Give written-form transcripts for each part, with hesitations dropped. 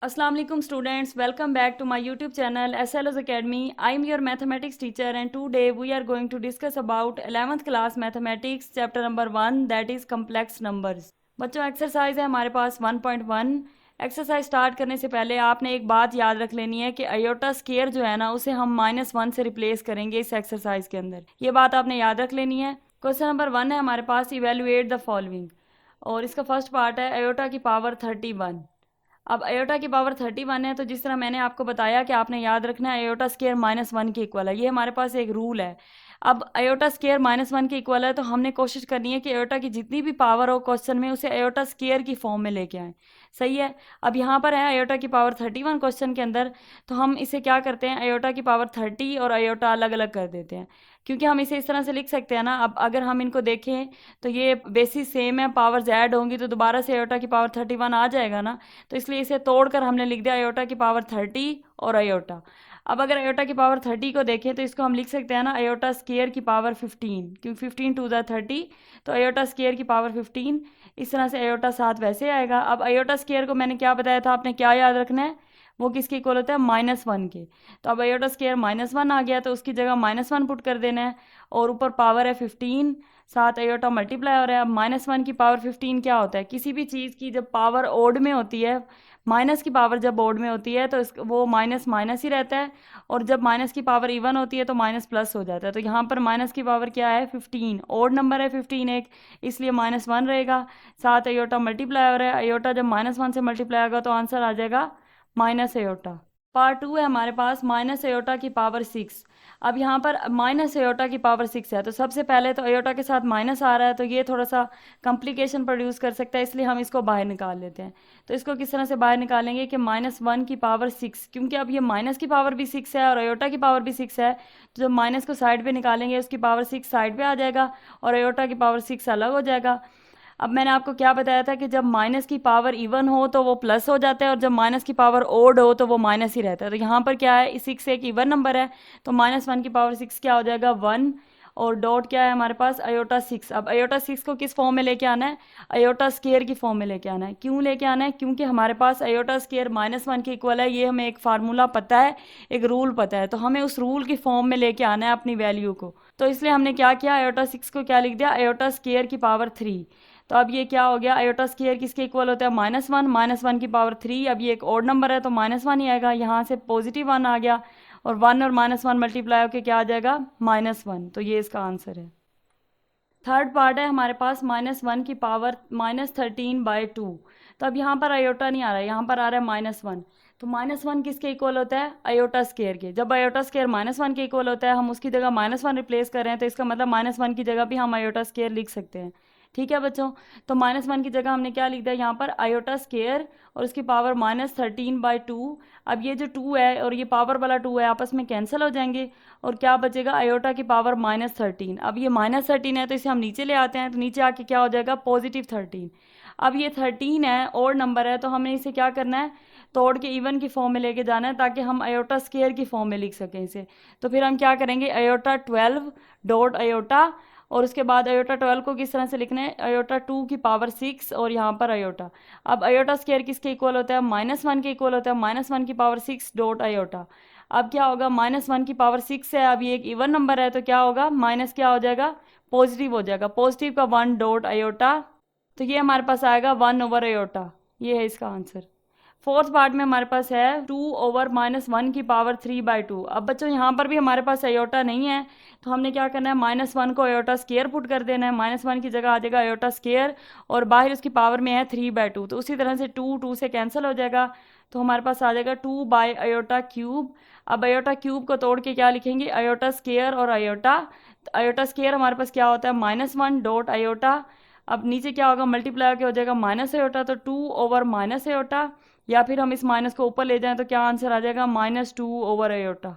Assalamu alaikum students, welcome back to my YouTube channel SLO's Academy. I am your mathematics teacher and today we are going to discuss about 11th class mathematics chapter number 1 that is complex numbers. बच्चों exercise है हमारे पास 1.1। Exercise start करने से पहले आपने एक बात याद रख लेनी है कि अयोटा स्केयर जो है ना उसे हम -1 से रिप्लेस करेंगे इस एक्सरसाइज के अंदर। ये बात आपने याद रख लेनी है। क्वेश्चन नंबर 1 है हमारे पास, इवेल्युएट द फॉलोइंग, और इसका फर्स्ट पार्ट है अयोटा की पावर 31। अब अयोटा की पावर 31 है तो जिस तरह मैंने आपको बताया कि आपने याद रखना है अयोटा स्केयर -1 के इक्वल है, ये हमारे पास एक रूल है। अब अयोटा स्केयर -1 के इक्वल है तो हमने कोशिश करनी है कि अयोटा की जितनी भी पावर हो क्वेश्चन में उसे अयोटा स्केयर की फॉर्म में लेके आए। सही है। अब यहाँ पर है अयोटा की पावर 31 क्वेश्चन के अंदर, तो हम इसे क्या करते हैं, अयोटा की पावर 30 और अयोटा अलग अलग कर देते हैं, क्योंकि हम इसे इस तरह से लिख सकते हैं ना। अब अगर हम इनको देखें तो ये बेसिस सेम है, पावर्स ऐड होंगी तो दोबारा से अयोटा की पावर 31 आ जाएगा ना, तो इसलिए इसे तोड़कर हमने लिख दिया अयोटा की पावर 30 और अयोटा। अब अगर अयोटा की पावर 30 को देखें तो इसको हम लिख सकते हैं ना अयोटा स्केयर की पावर 15, क्योंकि 15 टू द 30, तो अयोटा स्केयर की पावर 15। इस तरह से अयोटा साथ वैसे आएगा। अब अयोटा स्केयर को मैंने क्या बताया था, आपने क्या याद रखना है, वो किसके इक्वल होता है, -1 के। तो अब अयोटा स्केयर -1 आ गया तो उसकी जगह -1 पुट कर देना है, और ऊपर पावर है 15, साथ अयोटा मल्टीप्लाई हो रहा है। अब -1 की पावर 15 क्या होता है, किसी भी चीज़ की जब पावर ओड में होती है, माइनस की पावर जब ओड में होती है तो वो माइनस माइनस ही रहता है, और जब माइनस की पावर इवन होती है तो माइनस प्लस हो जाता है। तो यहाँ पर माइनस की पावर क्या है, 15, ओड नंबर है 15 एक, इसलिए -1 रहेगा। साथ अयोटा मल्टीप्लाई हो रहा है, अयोटा जब -1 से मल्टीप्लाई होगा तो आंसर आ जाएगा माइनस अयोटा। पार्ट 2 है हमारे पास, माइनस अयोटा की पावर 6। अब यहाँ पर माइनस अयोटा की पावर 6 है तो सबसे पहले तो अयोटा के साथ माइनस आ रहा है तो ये थोड़ा सा कॉम्प्लिकेशन प्रोड्यूस कर सकता है, इसलिए हम इसको बाहर निकाल लेते हैं। तो इसको किस तरह से बाहर निकालेंगे कि -1 की पावर 6, क्योंकि अब ये माइनस की पावर भी 6 है और अयोटा की पावर भी 6 है, तो जब माइनस को साइड पे निकालेंगे उसकी पावर 6 साइड पे आ जाएगा और अयोटा की पावर 6 अलग हो जाएगा। अब मैंने आपको क्या बताया था कि जब माइनस की पावर इवन हो तो वो प्लस हो जाता है, और जब माइनस की पावर ओड हो तो वो माइनस ही रहता है। तो यहाँ पर क्या है, 6 एक इवन नंबर है, तो -1 की पावर 6 क्या हो जाएगा, 1, और डॉट क्या है हमारे पास, अयोटा 6। अब अयोटा 6 को किस फॉर्म में लेके आना है, अयोटा स्केयर की फॉर्म में लेके आना है। क्यों लेके आना है, क्योंकि हमारे पास अयोटा स्केयर -1 के इक्वल है, ये हमें एक फार्मूला पता है, एक रूल पता है, तो हमें उस रूल की फॉर्म में लेके आना है अपनी वैल्यू को। तो इसलिए हमने क्या किया, अयोटा 6 को क्या लिख दिया, अयोटा स्केयर की पावर 3। तो अब ये क्या हो गया, अयोटा स्केयर किसके इक्वल होता है, -1, -1 की पावर 3। अब ये एक ओड नंबर है तो -1 ही आएगा, यहाँ से पॉजिटिव 1 आ गया, और 1 और -1 मल्टीप्लाई होकर क्या आ जाएगा, -1। तो ये इसका आंसर है। थर्ड पार्ट है हमारे पास, -1 की पावर -13/2। तो अब यहाँ पर अयोटा नहीं आ रहा है, यहाँ पर आ रहा है -1। तो -1 किसके इक्वल होता है, अयोटा स्केयर के। जब अयोटा स्केयर -1 के इक्वल होता है, हम उसकी जगह -1 रिप्लेस कर रहे हैं, तो इसका मतलब -1 की जगह भी हम अयोटा स्केयर लिख सकते हैं। ठीक है बच्चों, तो -1 की जगह हमने क्या लिख दिया यहाँ पर, अयोटा स्केयर और उसकी पावर -13/2। अब ये जो 2 है और ये पावर वाला 2 है आपस में कैंसिल हो जाएंगे, और क्या बचेगा, अयोटा की पावर -13। अब ये -13 है तो इसे हम नीचे ले आते हैं, तो नीचे आके क्या हो जाएगा, +13। अब ये 13 है और नंबर है, तो हमें इसे क्या करना है, तोड़ के इवन की फॉर्म में लेके जाना है, ताकि हम अयोटा स्केयर की फॉर्म में लिख सकें इसे। तो फिर हम क्या करेंगे, अयोटा 12 डॉट अयोटा, और उसके बाद अयोटा 12 को किस तरह से लिखना है, अयोटा 2 की पावर 6 और यहाँ पर अयोटा। अब अयोटा स्केयर किसके इक्वल होता है, -1 के इक्वल होता है, -1 की पावर 6 डॉट अयोटा। अब क्या होगा, -1 की पावर 6 है, अब ये एक इवन नंबर है तो क्या होगा, माइनस क्या हो जाएगा, पॉजिटिव हो जाएगा, पॉजिटिव का 1 डॉट अयोटा। तो ये हमारे पास आएगा 1/अयोटा, ये है इसका आंसर। फोर्थ पार्ट में हमारे पास है 2/-1 की पावर 3/2। अब बच्चों यहाँ पर भी हमारे पास अयोटा नहीं है, तो हमने क्या करना है, -1 को अयोटा स्केयर पुट कर देना है, -1 की जगह आ जाएगा अयोटा स्केयर, और बाहर उसकी पावर में है 3/2, तो उसी तरह से 2 से कैंसिल हो जाएगा, तो हमारे पास आ जाएगा 2/अयोटा क्यूब। अब अयोटा क्यूब को तोड़ के क्या लिखेंगे, अयोटा स्केयर और अयोटा। तो अयोटा स्केयर हमारे पास क्या होता है, -1 डॉट अयोटा। अब नीचे क्या होगा, मल्टीप्लाई होकर हो जाएगा माइनस अयोटा, तो 2/-अयोटा, या फिर हम इस माइनस को ऊपर ले जाएं तो क्या आंसर आ जाएगा, -2/अयोटा।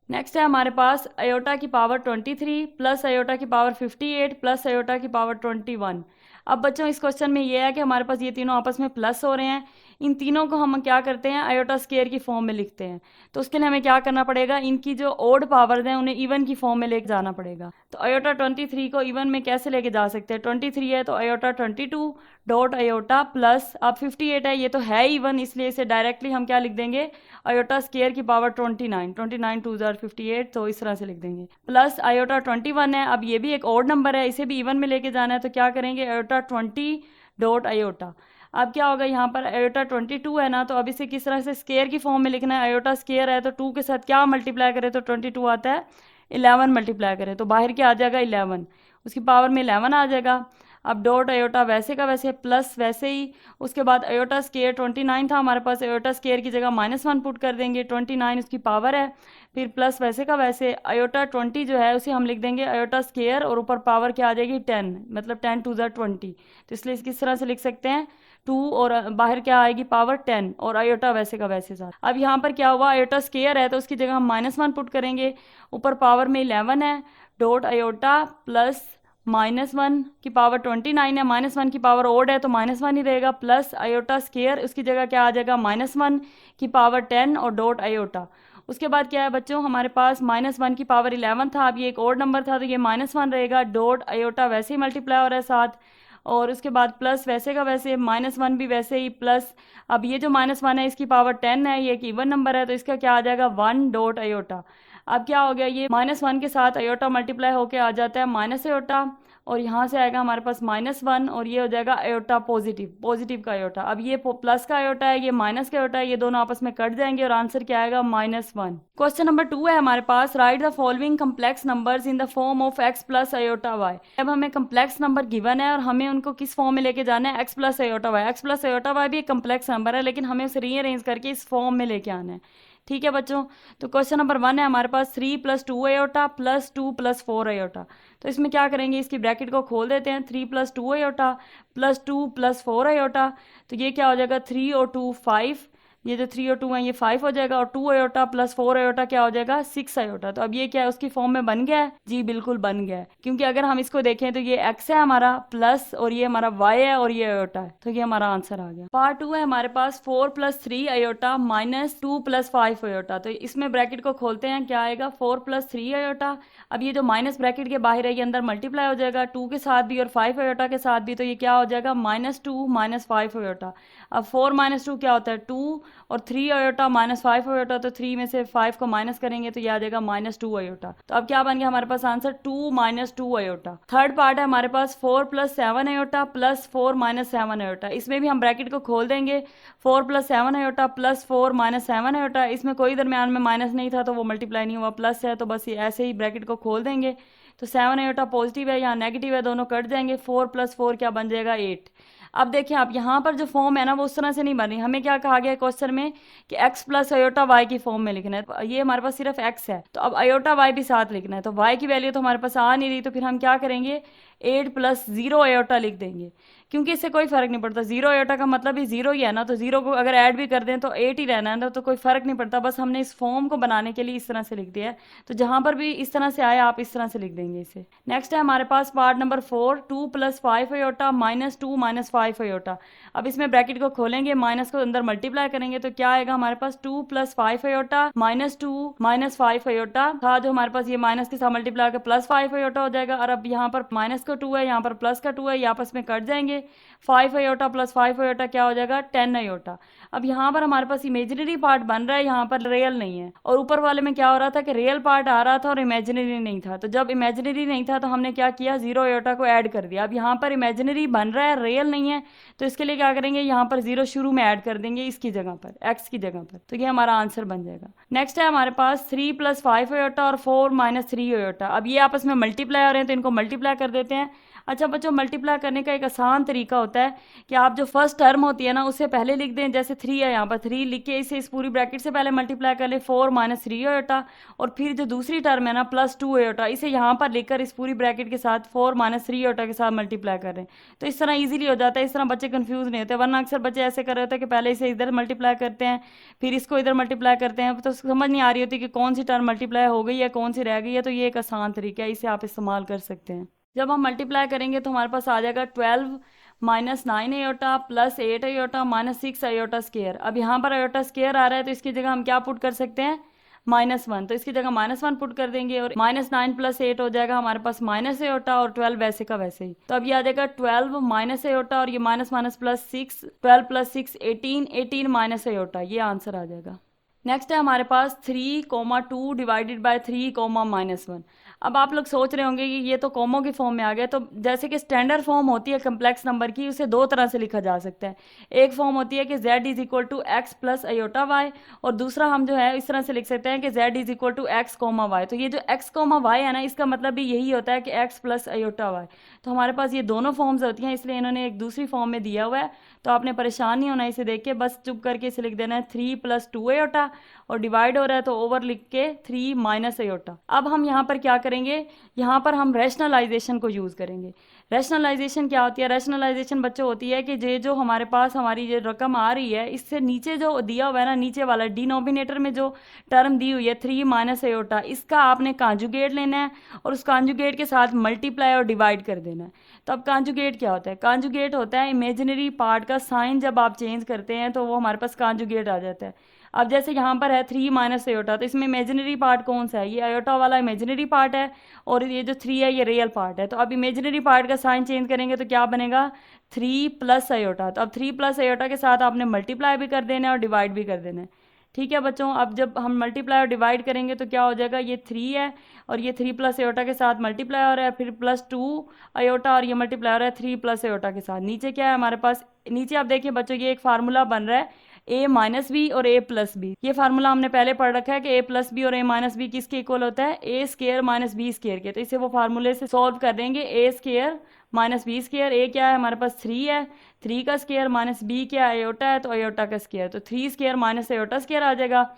नेक्स्ट है हमारे पास अयोटा की पावर 23 प्लस अयोटा की पावर 58 प्लस अयोटा की पावर 21। अब बच्चों इस क्वेश्चन में ये है कि हमारे पास ये तीनों आपस में प्लस हो रहे हैं, इन तीनों को हम क्या करते हैं, आयोटा स्क्वायर की फॉर्म में लिखते हैं। तो उसके लिए हमें क्या करना पड़ेगा, इनकी जो ओड पावर्स हैं उन्हें इवन की फॉर्म में लेके जाना पड़ेगा। तो आयोटा 23 को इवन में कैसे लेके जा सकते हैं, 23 है तो आयोटा 22 डॉट आयोटा प्लस, अब 58 है, ये तो है इवन, इसलिए इसे डायरेक्टली हम क्या लिख देंगे, आयोटा स्क्वायर की पावर 29, 29 2 58, तो इस तरह से लिख देंगे। प्लस आयोटा 21 है, अब ये भी एक ओड नंबर है, इसे भी इवन में लेके जाना है, तो क्या करेंगे, आयोटा 20 डॉट आयोटा। अब क्या होगा, यहाँ पर आयोटा 22 है ना, तो अब इसे किस तरह से स्क्वायर की फॉर्म में लिखना है, आयोटा स्क्वायर है तो 2 के साथ क्या मल्टीप्लाई करें, तो 22 आता है, 11 मल्टीप्लाई करें तो बाहर क्या आ जाएगा, 11, उसकी पावर में 11 आ जाएगा। अब डॉट आयोटा वैसे का वैसे प्लस वैसे ही, उसके बाद आयोटा स्क्वायर 29 था हमारे पास, आयोटा स्क्वायर की जगह -1 पुट कर देंगे, 29 उसकी पावर है, फिर प्लस वैसे का वैसे आयोटा 20 जो है उसे हम लिख देंगे आयोटा स्क्वायर और ऊपर पावर क्या आ जाएगी 10, मतलब 10 2 20, तो इसलिए किस तरह से लिख सकते हैं, 2 और बाहर क्या आएगी पावर 10 और आयोटा वैसे का वैसे साथ। अब यहाँ पर क्या हुआ, आयोटा स्क्वायर है तो उसकी जगह हम -1 पुट करेंगे, ऊपर पावर में 11 है, डॉट आयोटा प्लस -1 की पावर 29 है, -1 की पावर ओड है तो -1 ही रहेगा, प्लस आयोटा स्क्वायर उसकी जगह क्या आ जाएगा, -1 की पावर 10 और डॉट आयोटा। उसके बाद क्या है बच्चों, हमारे पास -1 की पावर 11 था, अब ये एक ओड नंबर था तो ये -1 रहेगा, डॉट आयोटा वैसे ही मल्टीप्लाई हो रहा है साथ, और उसके बाद प्लस वैसे का वैसे, -1 भी वैसे ही प्लस, अब ये जो -1 है इसकी पावर 10 है, ये एक इवन नंबर है तो इसका क्या आ जाएगा 1 डॉट आयोटा। अब क्या हो गया, ये -1 के साथ आयोटा मल्टीप्लाई होके आ जाता है माइनस आयोटा, और यहाँ से आएगा हमारे पास -1 और ये हो जाएगा आयोटा पॉजिटिव, पॉजिटिव का आयोटा। अब ये प्लस का आयोटा है, ये माइनस का आयोटा है, ये दोनों आपस में कट जाएंगे और आंसर क्या आएगा -1। क्वेश्चन नंबर 2 है हमारे पास, write the following complex numbers in the form of x plus iota y. अब हमें कम्प्लेक्स नंबर गिवन है और हमें उनको किस फॉर्म में लेके जाना है, x plus iota Y. x plus iota Y भी एक कम्प्लेक्स नंबर है लेकिन हमें उसे रीअरेंज करके इस फॉर्म में लेके आना है, ठीक है बच्चों। तो क्वेश्चन नंबर 1 है हमारे पास 3 + 2 आयोटा प्लस 2 + 4 आयोटा। तो इसमें क्या करेंगे, इसकी ब्रैकेट को खोल देते हैं, 3 + 2 आयोटा प्लस 2 + 4 आयोटा, तो ये क्या हो जाएगा 3 और 2 5, ये जो 3 और 2 है ये 5 हो जाएगा, और 2 आयोटा प्लस 4 आयोटा क्या हो जाएगा 6 आयोटा। तो अब ये क्या है, उसकी फॉर्म में बन गया है, जी बिल्कुल बन गया है, क्योंकि अगर हम इसको देखें तो ये x है हमारा प्लस और ये हमारा y है और ये आयोटा है, तो ये हमारा आंसर आ गया। पार्ट 2 है हमारे पास 4 + 3 आयोटा माइनस 2 + 5 आयोटा। तो इसमें ब्रैकेट को खोलते हैं, क्या आएगा 4 + 3 आयोटा, अब ये जो माइनस ब्रैकेट के बाहर है ये अंदर मल्टीप्लाई हो जाएगा 2 के साथ भी और 5 आयोटा के साथ भी, तो ये क्या हो जाएगा -2 - 5 आयोटा। अब 4 - 2 क्या होता है 2, और 3 आयोटा -5 आयोटा, तो 3 में से 5 को माइनस करेंगे तो ये आ जाएगा -2 आयोटा। तो अब क्या बन गया हमारे पास आंसर 2 - 2 आयोटा। थर्ड पार्ट है हमारे पास 4 + 7 आयोटा प्लस 4 - 7 आयोटा। इसमें भी हम ब्रैकेट को खोल देंगे, 4 + 7 आयोटा प्लस 4 - 7 आयोटा, इसमें कोई दरमियान में माइनस नहीं था तो वो मल्टीप्लाई नहीं हुआ, प्लस है तो बस ये ऐसे ही ब्रैकेट को खोल देंगे। तो 7 आयोटा पॉजिटिव है, यहाँ नेगेटिव है, दोनों कट जाएंगे, 4 + 4 क्या बन जाएगा 8। अब देखिए आप यहाँ पर जो फॉर्म है ना वो उस तरह से नहीं बन रही, हमें क्या कहा गया है क्वेश्चन में कि x प्लस आयोटा y की फॉर्म में लिखना है, तो ये हमारे पास सिर्फ x है, तो अब आयोटा y भी साथ लिखना है, तो y की वैल्यू तो हमारे पास आ नहीं रही, तो फिर हम क्या करेंगे 8 + 0 आयोटा लिख देंगे, क्योंकि इससे कोई फर्क नहीं पड़ता, 0 आयोटा का मतलब ही 0 ही है ना, तो 0 को अगर ऐड भी कर दें तो 8 ही रहना है, तो कोई फर्क नहीं पड़ता, बस हमने इस फॉर्म को बनाने के लिए इस तरह से लिख दिया है। तो जहां पर भी इस तरह से आए आप इस तरह से लिख देंगे इसे। नेक्स्ट है हमारे पास पार्ट नंबर 4, 2 + 5 आयोटा -2 - 5 आयोटा। अब इसमें ब्रैकेट को खोलेंगे, माइनस को अंदर मल्टीप्लाई करेंगे तो क्या आएगा हमारे पास 2 + 5 आयोटा -2 - 5 आयोटा था, जो हमारे पास ये माइनस के साथ मल्टीप्लाई करके +5 आयोटा हो जाएगा, और अब यहाँ पर माइनस का 2 है, यहाँ पर प्लस का 2 है, ये आपस में कट जाएंगे, 5 आयोटा + 5 आयोटा क्या हो जाएगा 10 आयोटा। अब यहाँ पर हमारे पास इमेजिनरी पार्ट बन रहा है, यहाँ पर रियल नहीं है, और ऊपर वाले में क्या हो रहा था कि रियल पार्ट आ रहा था और इमेजिनरी नहीं था, तो जब इमेजिनरी नहीं था तो हमने क्या किया 0 आयोटा को ऐड कर दिया। अब यहाँ पर इमेजिनरी बन रहा है, रियल नहीं है, तो इसके लिए क्या करेंगे यहाँ पर 0 शुरू में ऐड कर देंगे इसकी जगह पर, x की जगह पर, तो ये हमारा आंसर बन जाएगा। नेक्स्ट है हमारे पास 3 + 5 आयोटा और 4 - 3 आयोटा। अब ये आपस में मल्टीप्लाई हो रहे हैं तो इनको मल्टीप्लाई कर देते हैं। अच्छा बच्चों, मल्टीप्लाई करने का एक आसान तरीका होता है कि आप जो फर्स्ट टर्म होती है ना उसे पहले लिख दें, जैसे 3 है यहाँ पर 3 लिख के इसे इस पूरी ब्रैकेट से पहले मल्टीप्लाई कर लें 4 - 3 आयोटा, और फिर जो दूसरी टर्म है ना +2 आयोटा, इसे यहाँ पर लिखकर इस पूरी ब्रैकेट के साथ 4 - 3 आयोटा के साथ मल्टीप्लाई कर रहे हैं, तो इस तरह ईजिली हो जाता है, इस तरह बच्चे कंफ्यूज नहीं होते, वरना अक्सर बच्चे ऐसे कर रहे होते हैं कि पहले इसे इधर मल्टीप्लाई करते हैं फिर इसको इधर मल्टीप्लाई करते हैं, तो समझ नहीं आ रही होती कि कौन सी टर्म मल्टीप्लाई हो गई है कौन सी रह गई है, तो ये एक आसान तरीका है, इसे आप इस्तेमाल कर सकते हैं। जब हम मल्टीप्लाई करेंगे तो हमारे पास आ जाएगा 12 minus 9 iota plus 8 iota minus 6 iota square. अब यहाँ पर आयोटा स्केयर आ रहा है तो इसकी जगह हम क्या पुट कर सकते हैं, -1, तो इसकी जगह -1 पुट कर देंगे और -9 + 8 हो जाएगा हमारे पास माइनस आयोटा और 12 वैसे का वैसे ही। तो अब ये आ जाएगा 12 माइनस आयोटा और ये minus minus plus 6, 12 + 6 18, 18 minus iota, ये आंसर आ जाएगा। नेक्स्ट है हमारे पास 3,2 डिवाइडेड बाय 3, -1। अब आप लोग सोच रहे होंगे कि ये तो कॉमो की फॉर्म में आ गया, तो जैसे कि स्टैंडर्ड फॉर्म होती है कम्प्लेक्स नंबर की, उसे दो तरह से लिखा जा सकता है। एक फॉर्म होती है कि z = x + आयोटा y, और दूसरा हम जो है इस तरह से लिख सकते हैं कि z = x, y। तो ये जो x, y है ना, इसका मतलब भी यही होता है कि x + आयोटा y। तो हमारे पास ये दोनों फॉर्म्स होती हैं, इसलिए इन्होंने एक दूसरी फॉर्म में दिया हुआ है। तो आपने परेशान नहीं होना इसे देख के, बस चुप करके इसे लिख देना है 3 + 2 आयोटा, और डिवाइड हो रहा है तो ओवर लिख के 3 माइनस आयोटा। अब हम यहाँ पर क्या करेंगे, यहाँ पर हम रैशनलाइजेशन को यूज़ करेंगे। रैशनलाइजेशन क्या होती है, रैशनलाइजेशन बच्चों होती है कि जो हमारे पास हमारी जो रकम आ रही है, इससे नीचे जो दिया हुआ है ना, नीचे वाला डिनोमिनेटर में जो टर्म दी हुई है 3 माइनस आयोटा, इसका आपने कॉन्जुगेट लेना है और उस कॉन्जुगेट के साथ मल्टीप्लाई और डिवाइड कर देना है। तो अब कॉन्जुगेट क्या होता है, कॉन्जुगेट होता है इमेजिनरी पार्ट का साइन जब आप चेंज करते हैं तो वो हमारे पास कॉन्जुगेट आ जाता है। अब जैसे यहाँ पर है 3 माइनस आयोटा, तो इसमें इमेजिनरी पार्ट कौन सा है, ये आयोटा वाला इमेजिनरी पार्ट है और ये जो 3 है ये रियल पार्ट है। तो अब इमेजिनरी पार्ट का साइन चेंज करेंगे तो क्या बनेगा, 3 + आयोटा। तो अब 3 + आयोटा के साथ आपने मल्टीप्लाई भी कर देना है और डिवाइड भी कर देना है। ठीक है बच्चों, अब जब हम मल्टीप्लाई और डिवाइड करेंगे तो क्या हो जाएगा, ये 3 है और ये 3 + आयोटा के साथ मल्टीप्लाई हो रहा है, फिर +2 आयोटा और ये मल्टीप्लाई हो रहा है 3 + आयोटा के साथ। नीचे क्या है हमारे पास, नीचे आप देखिए बच्चों ये एक फार्मूला बन रहा है a-b और a+b। ये फार्मूला हमने पहले पढ़ रखा है कि a+b और a-b किसके इक्वल होता है, a² - b² के। तो इसे वो फार्मूले से सॉल्व कर देंगे, a² - b²। a क्या है हमारे पास 3 है, 3 का स्क्वायर माइनस b क्या है आयोटा है, तो आयोटा का स्क्वायर, तो 3² - आयोटा स्क्वायर आ जाएगा।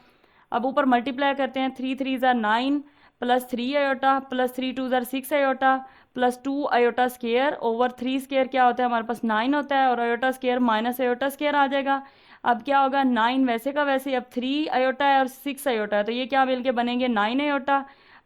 अब ऊपर मल्टीप्लाई करते हैं, 3 3 ज़ा 9 प्लस 3 आयोटा प्लस 3 2 ज़ा 6 iota plus 2 iota square over 3 square क्या होता है हमारे पास 9 होता है, और iota square minus iota square आ जाएगा। अब क्या होगा, 9 वैसे का वैसे, अब 3 आयोटा है और 6 आयोटा है, तो ये क्या मिलके बनेंगे 9 आयोटा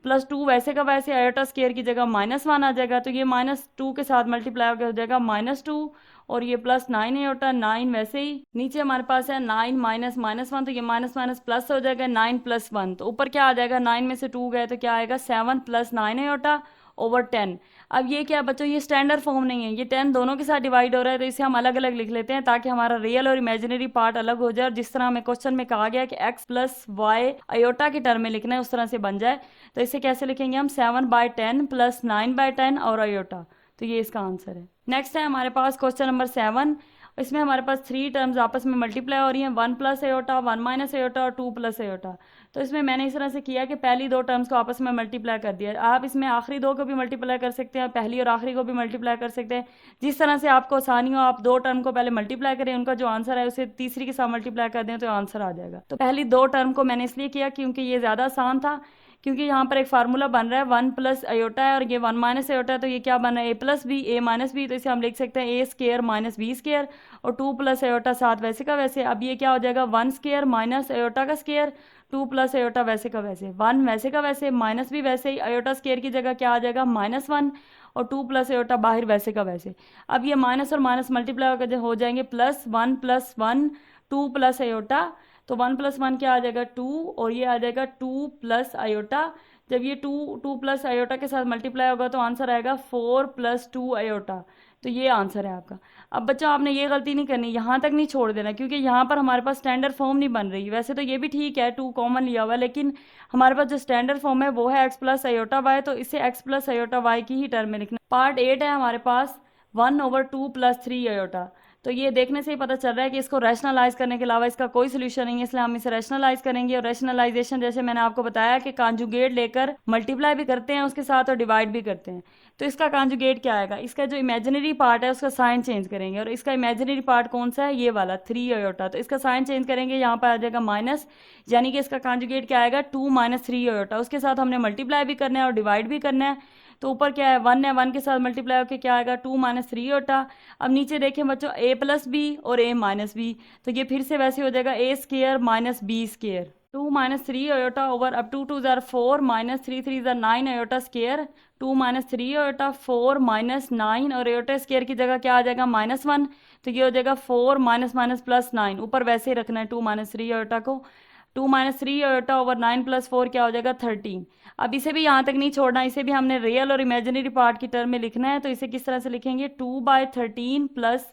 प्लस 2 वैसे का वैसे, आयोटा स्क्वायर की जगह -1 आ जाएगा, तो ये -2 के साथ मल्टीप्लाई होकर हो जाएगा -2 और ये +9 आयोटा, 9 वैसे ही। नीचे हमारे पास है 9 माइनस -1, तो ये माइनस माइनस प्लस हो जाएगा 9 + 1, तो ऊपर क्या आ जाएगा, 9 में से 2 गए तो क्या आएगा 7 + 9 आयोटा ओवर 10। अब ये क्या बच्चों, ये स्टैंडर्ड फॉर्म नहीं है, ये 10 दोनों के साथ डिवाइड हो रहा है, तो इसे हम अलग अलग लिख लेते हैं ताकि हमारा रियल और इमेजिनरी पार्ट अलग हो जाए, और जिस तरह हमें क्वेश्चन में कहा गया कि x + y आयोटा के टर्म में लिखना है उस तरह से बन जाए। तो इसे कैसे लिखेंगे हम, 7/10 + 9/10 और आयोटा, तो ये इसका आंसर है। नेक्स्ट है हमारे पास क्वेश्चन नंबर 7। इसमें हमारे पास 3 टर्म्स आपस में मल्टीप्लाई हो रही हैं, 1 + आयोटा, 1 - आयोटा और 2 + आयोटा। तो इसमें मैंने इस तरह से किया कि पहली दो टर्म्स को आपस में मल्टीप्लाई कर दिया। आप इसमें आखिरी दो को भी मल्टीप्लाई कर सकते हैं, पहली और आखिरी को भी मल्टीप्लाई कर सकते हैं, जिस तरह से आपको आसानी हो। आप दो टर्म को पहले मल्टीप्लाई करें, उनका जो आंसर है उसे तीसरी के साथ मल्टीप्लाई कर दें तो आंसर आ जाएगा। तो पहली दो टर्म को मैंने इसलिए किया क्योंकि ये ज़्यादा आसान था, क्योंकि यहाँ पर एक फार्मूला बन रहा है 1 + आयोटा है और ये 1 - आयोटा है, तो ये क्या बन रहा है a+b, a-b, तो इसे हम लिख सकते हैं a² - b² और 2 + आयोटा साथ वैसे का वैसे। अब ये क्या हो जाएगा 1² माइनस आयोटा का स्क्वायर, 2 + आयोटा वैसे का वैसे, 1 वैसे का वैसे, माइनस भी वैसे ही, आयोटा स्क्वायर की जगह क्या आ जाएगा -1 और 2 + आयोटा बाहर वैसे का वैसे। अब ये माइनस और माइनस मल्टीप्लाई होकर हो जाएंगे +1 + 1 2 + आयोटा, तो 1 + 1 क्या आ जाएगा 2 और ये आ जाएगा 2 + आयोटा। जब ये 2 + आयोटा के साथ मल्टीप्लाई होगा तो आंसर आएगा 4 + 2 आयोटा, तो ये आंसर है आपका। अब बच्चों आपने ये गलती नहीं करनी, यहाँ तक नहीं छोड़ देना, क्योंकि यहाँ पर हमारे पास स्टैंडर्ड फॉर्म नहीं बन रही। वैसे तो ये भी ठीक है 2 कॉमन लिया हुआ है, लेकिन हमारे पास जो स्टैंडर्ड फॉर्म है वो है x + आयोटा y, तो इसे x + आयोटा y की ही टर्म में लिखना। पार्ट 8 है हमारे पास 1/2 + 3 आयोटा। तो ये देखने से ही पता चल रहा है कि इसको रैशनलाइज करने के अलावा इसका कोई सोल्यूशन नहीं है, इसलिए हम इसे रैशनलाइज करेंगे। और रैशनलाइजेशन जैसे मैंने आपको बताया कि कॉन्जुगेट लेकर मल्टीप्लाई भी करते हैं उसके साथ और डिवाइड भी करते हैं। तो इसका कॉन्जुगेट क्या आएगा, इसका जो इमेजिनरी पार्ट है उसका साइन चेंज करेंगे, और इसका इमेजिनरी पार्ट कौन सा है, ये वाला 3 आयोटा, तो इसका साइन चेंज करेंगे, यहाँ पर आ जाएगा माइनस, यानी कि इसका कॉन्जुगेट क्या आएगा 2 - 3 आयोटा। उसके साथ हमने मल्टीप्लाई भी करना है और डिवाइड भी करना है। तो ऊपर क्या है 1 है, 1 के साथ मल्टीप्लाई होकर क्या आएगा 2 - 3 आयोटा। अब नीचे देखें बच्चों a + b और a - b, तो ये फिर से वैसे हो जाएगा a² - b²। 2 minus 3 iota over, अब 2 2 ज़ार 4 minus 3 3 ज़ार 9 iota square, 2 minus 3 iota 4 minus 9 और iota square की जगह क्या आ जाएगा -1, तो ये हो जाएगा 4 माइनस माइनस प्लस 9, ऊपर वैसे ही रखना है 2 minus 3 iota को। 2 minus 3 iota over 9 plus 4 क्या हो जाएगा 13। अब इसे भी यहाँ तक नहीं छोड़ना, इसे भी हमने रियल और इमेजिनरी पार्ट की टर्म में लिखना है, तो इसे किस तरह से लिखेंगे 2/13 प्लस,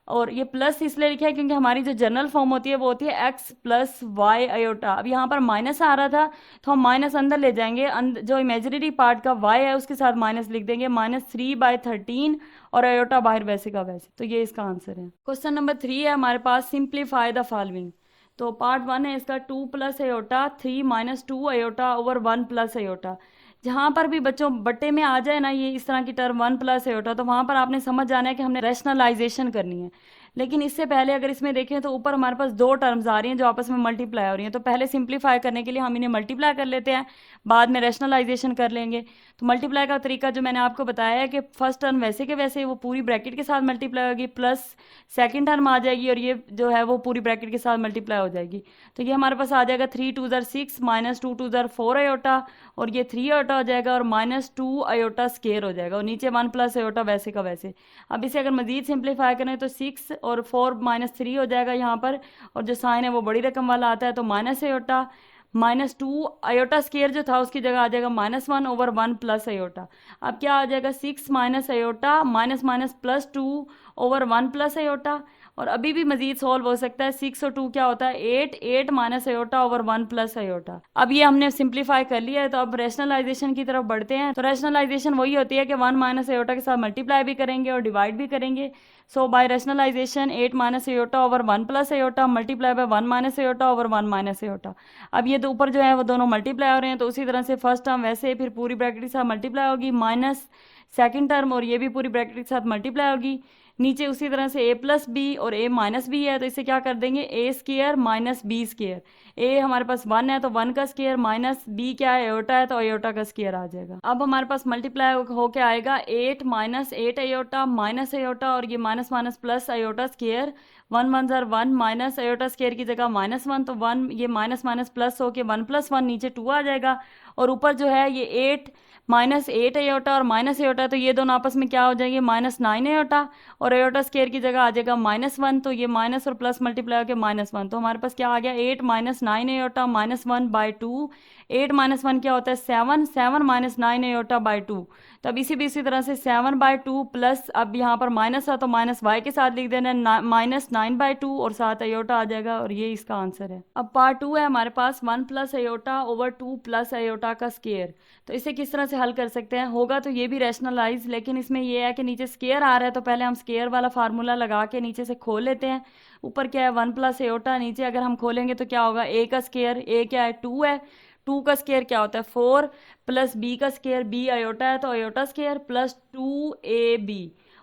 और ये प्लस इसलिए लिखा है क्योंकि हमारी जो जनरल फॉर्म होती है वो होती है x प्लस वाई आयोटा। अब यहाँ पर माइनस आ रहा था तो हम माइनस अंदर ले जाएंगे, जो इमेजिनरी पार्ट का y है उसके साथ माइनस लिख देंगे, -3/13 और आयोटा बाहर वैसे का वैसे। तो ये इसका आंसर है। क्वेश्चन नंबर 3 है हमारे पास, सिंप्लीफाई द फॉलोइंग। तो पार्ट 1 है इसका 2 plus iota 3 minus 2 iota over 1 plus iota. जहाँ पर भी बच्चों बट्टे में आ जाए ना ये इस तरह की टर्म 1 प्लस आयोटा, तो वहाँ पर आपने समझ जाना है कि हमने रैशनलाइजेशन करनी है। लेकिन इससे पहले अगर इसमें देखें तो ऊपर हमारे पास दो टर्म्स आ रही हैं जो आपस में मल्टीप्लाई हो रही हैं, तो पहले सिंप्लीफाई करने के लिए हम इन्हें मल्टीप्लाई कर लेते हैं, बाद में रैशनलाइजेशन कर लेंगे। तो मल्टीप्लाई का तरीका जो मैंने आपको बताया है कि फर्स्ट टर्म वैसे के वैसे वो पूरी ब्रैकेट के साथ मल्टीप्लाई होगी, प्लस सेकंड टर्म आ जाएगी और ये जो है वो पूरी ब्रैकेट के साथ मल्टीप्लाई हो जाएगी। तो ये हमारे पास आ जाएगा 3 2 ज़ार 6 माइनस 2 2 ज़ार 4 आयोटा, और ये 3 आयोटा हो जाएगा और -2 आयोटा स्केयर हो जाएगा, और नीचे 1 प्लस आयोटा वैसे का वैसे। अब इसे अगर मजीद सिंप्लीफाई करें तो 6 और 4 -3 हो जाएगा यहाँ पर, और जो साइन है वो बड़ी रकम वाला आता है, तो माइनस आयोटा -2 आयोटा स्केयर जो था उसकी जगह आ जाएगा -1 ओवर 1 प्लस आयोटा। अब क्या आ जाएगा 6 minus iota minus minus +2 over 1 plus iota, और अभी भी मजीद सॉल्व हो सकता है। 6 और 2 क्या होता है 8, 8 minus iota over 1 plus iota. अब ये हमने सिंप्लीफाई कर लिया है, तो अब रैशनलाइजेशन की तरफ बढ़ते हैं। तो रैशनलाइजेशन वही होती है कि 1 माइनस आयोटा के साथ मल्टीप्लाई भी करेंगे और डिवाइड भी करेंगे। So by rationalisation 8 minus iota over 1 plus iota multiply by 1 minus iota over 1 minus iota. अब ये तो ऊपर जो है वो दोनों मल्टीप्लाई हो रहे हैं, तो उसी तरह से फर्स्ट टर्म वैसे फिर पूरी ब्रैकेट के साथ मल्टीप्लाई होगी, माइनस सेकंड टर्म और ये भी पूरी ब्रैकेट के साथ मल्टीप्लाई होगी। नीचे उसी तरह से a प्लस बी और a माइनस बी है, तो इसे क्या कर देंगे a square minus B square. a हमारे पास 1 है तो 1 का स्केयर, माइनस b क्या है आयोटा है तो आयोटा का स्केयर आ जाएगा। अब हमारे पास मल्टीप्लाई होके आएगा 8 माइनस 8 आयोटा माइनस आयोटा, और ये minus minus plus iota square, 1 1 ज़ार 1 माइनस आयोटा स्केयर की जगह -1, तो 1 ये माइनस माइनस प्लस होके 1 + 1 नीचे 2 आ जाएगा, और ऊपर जो है ये 8 -8 आयोटा और माइनस आयोटा, तो ये दोनों आपस में क्या हो जाएंगे -9 आयोटा, और आयोटा स्केयर की जगह आ जाएगा -1, तो ये माइनस और प्लस मल्टीप्लाई होकर -1, तो हमारे पास क्या आ गया 8 -9 आयोटा -1/2। 8 -1 क्या होता है 7, 7 -9 आयोटा/2। तो अब इसी भी इसी तरह से 7/2 प्लस, अब यहाँ पर माइनस है तो माइनस वाई के साथ लिख देना -9/2 और साथ आयोटा आ जाएगा, और ये इसका आंसर है। अब पार्ट 2 है हमारे पास 1 plus iota over 2 plus iota का स्केयर। तो इसे किस तरह से हल कर सकते हैं, होगा तो ये भी रैशनलाइज, लेकिन इसमें ये है कि नीचे स्केयर आ रहा है तो पहले हम स्केयर वाला फार्मूला लगा के नीचे से खोल लेते हैं। ऊपर क्या है 1 प्लस आयोटा, नीचे अगर हम खोलेंगे तो क्या होगा a का स्केयर, a क्या है 2 है, 2 का स्केयर क्या होता है 4, प्लस b का स्केयर b आयोटा है तो आयोटा स्केयर प्लस 2ab,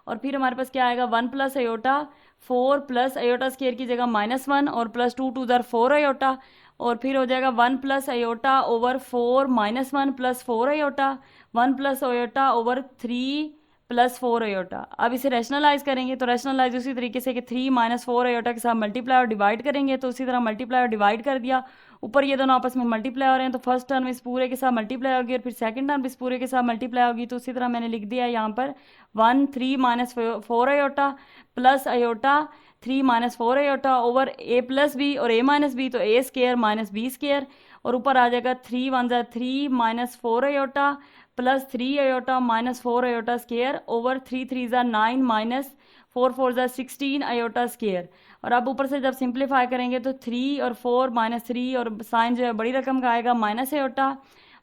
और फिर हमारे पास क्या आएगा 1 plus iota 4 plus iota square की जगह -1 और प्लस 2 2 ज़ार 4 आयोटा, और फिर हो जाएगा 1 plus iota over 4 -1 plus 4 iota, 1 plus iota over 3 plus 4 iota. अब इसे रैशनलाइज करेंगे तो रैशनलाइज उसी तरीके से कि 3 -4 आयोटा के साथ मल्टीप्लाई और डिवाइड करेंगे, तो उसी तरह मल्टीप्लाई और डिवाइड कर दिया। ऊपर ये दोनों आपस में मल्टीप्लाई हो रहे हैं तो फर्स्ट टर्म इस पूरे के साथ मल्टीप्लाई होगी और फिर सेकंड टर्म इस पूरे के साथ मल्टीप्लाई होगी, तो उसी तरह मैंने लिख दिया यहाँ पर 1 3 -4 iota plus iota 3 -4 iota over a plus B और a माइनस बी, तो a square minus B square, और ऊपर आ जाएगा 3 1 ज़ार 3 -4 iota plus 3 iota -4 iota square over 3 3 ज़ार 9 -4 4 ज़ार 16 आयोटा स्केयर। और अब ऊपर से जब सिंप्लीफाई करेंगे तो 3 और 4 -3 और साइन जो है बड़ी रकम का आएगा माइनस आयोटा,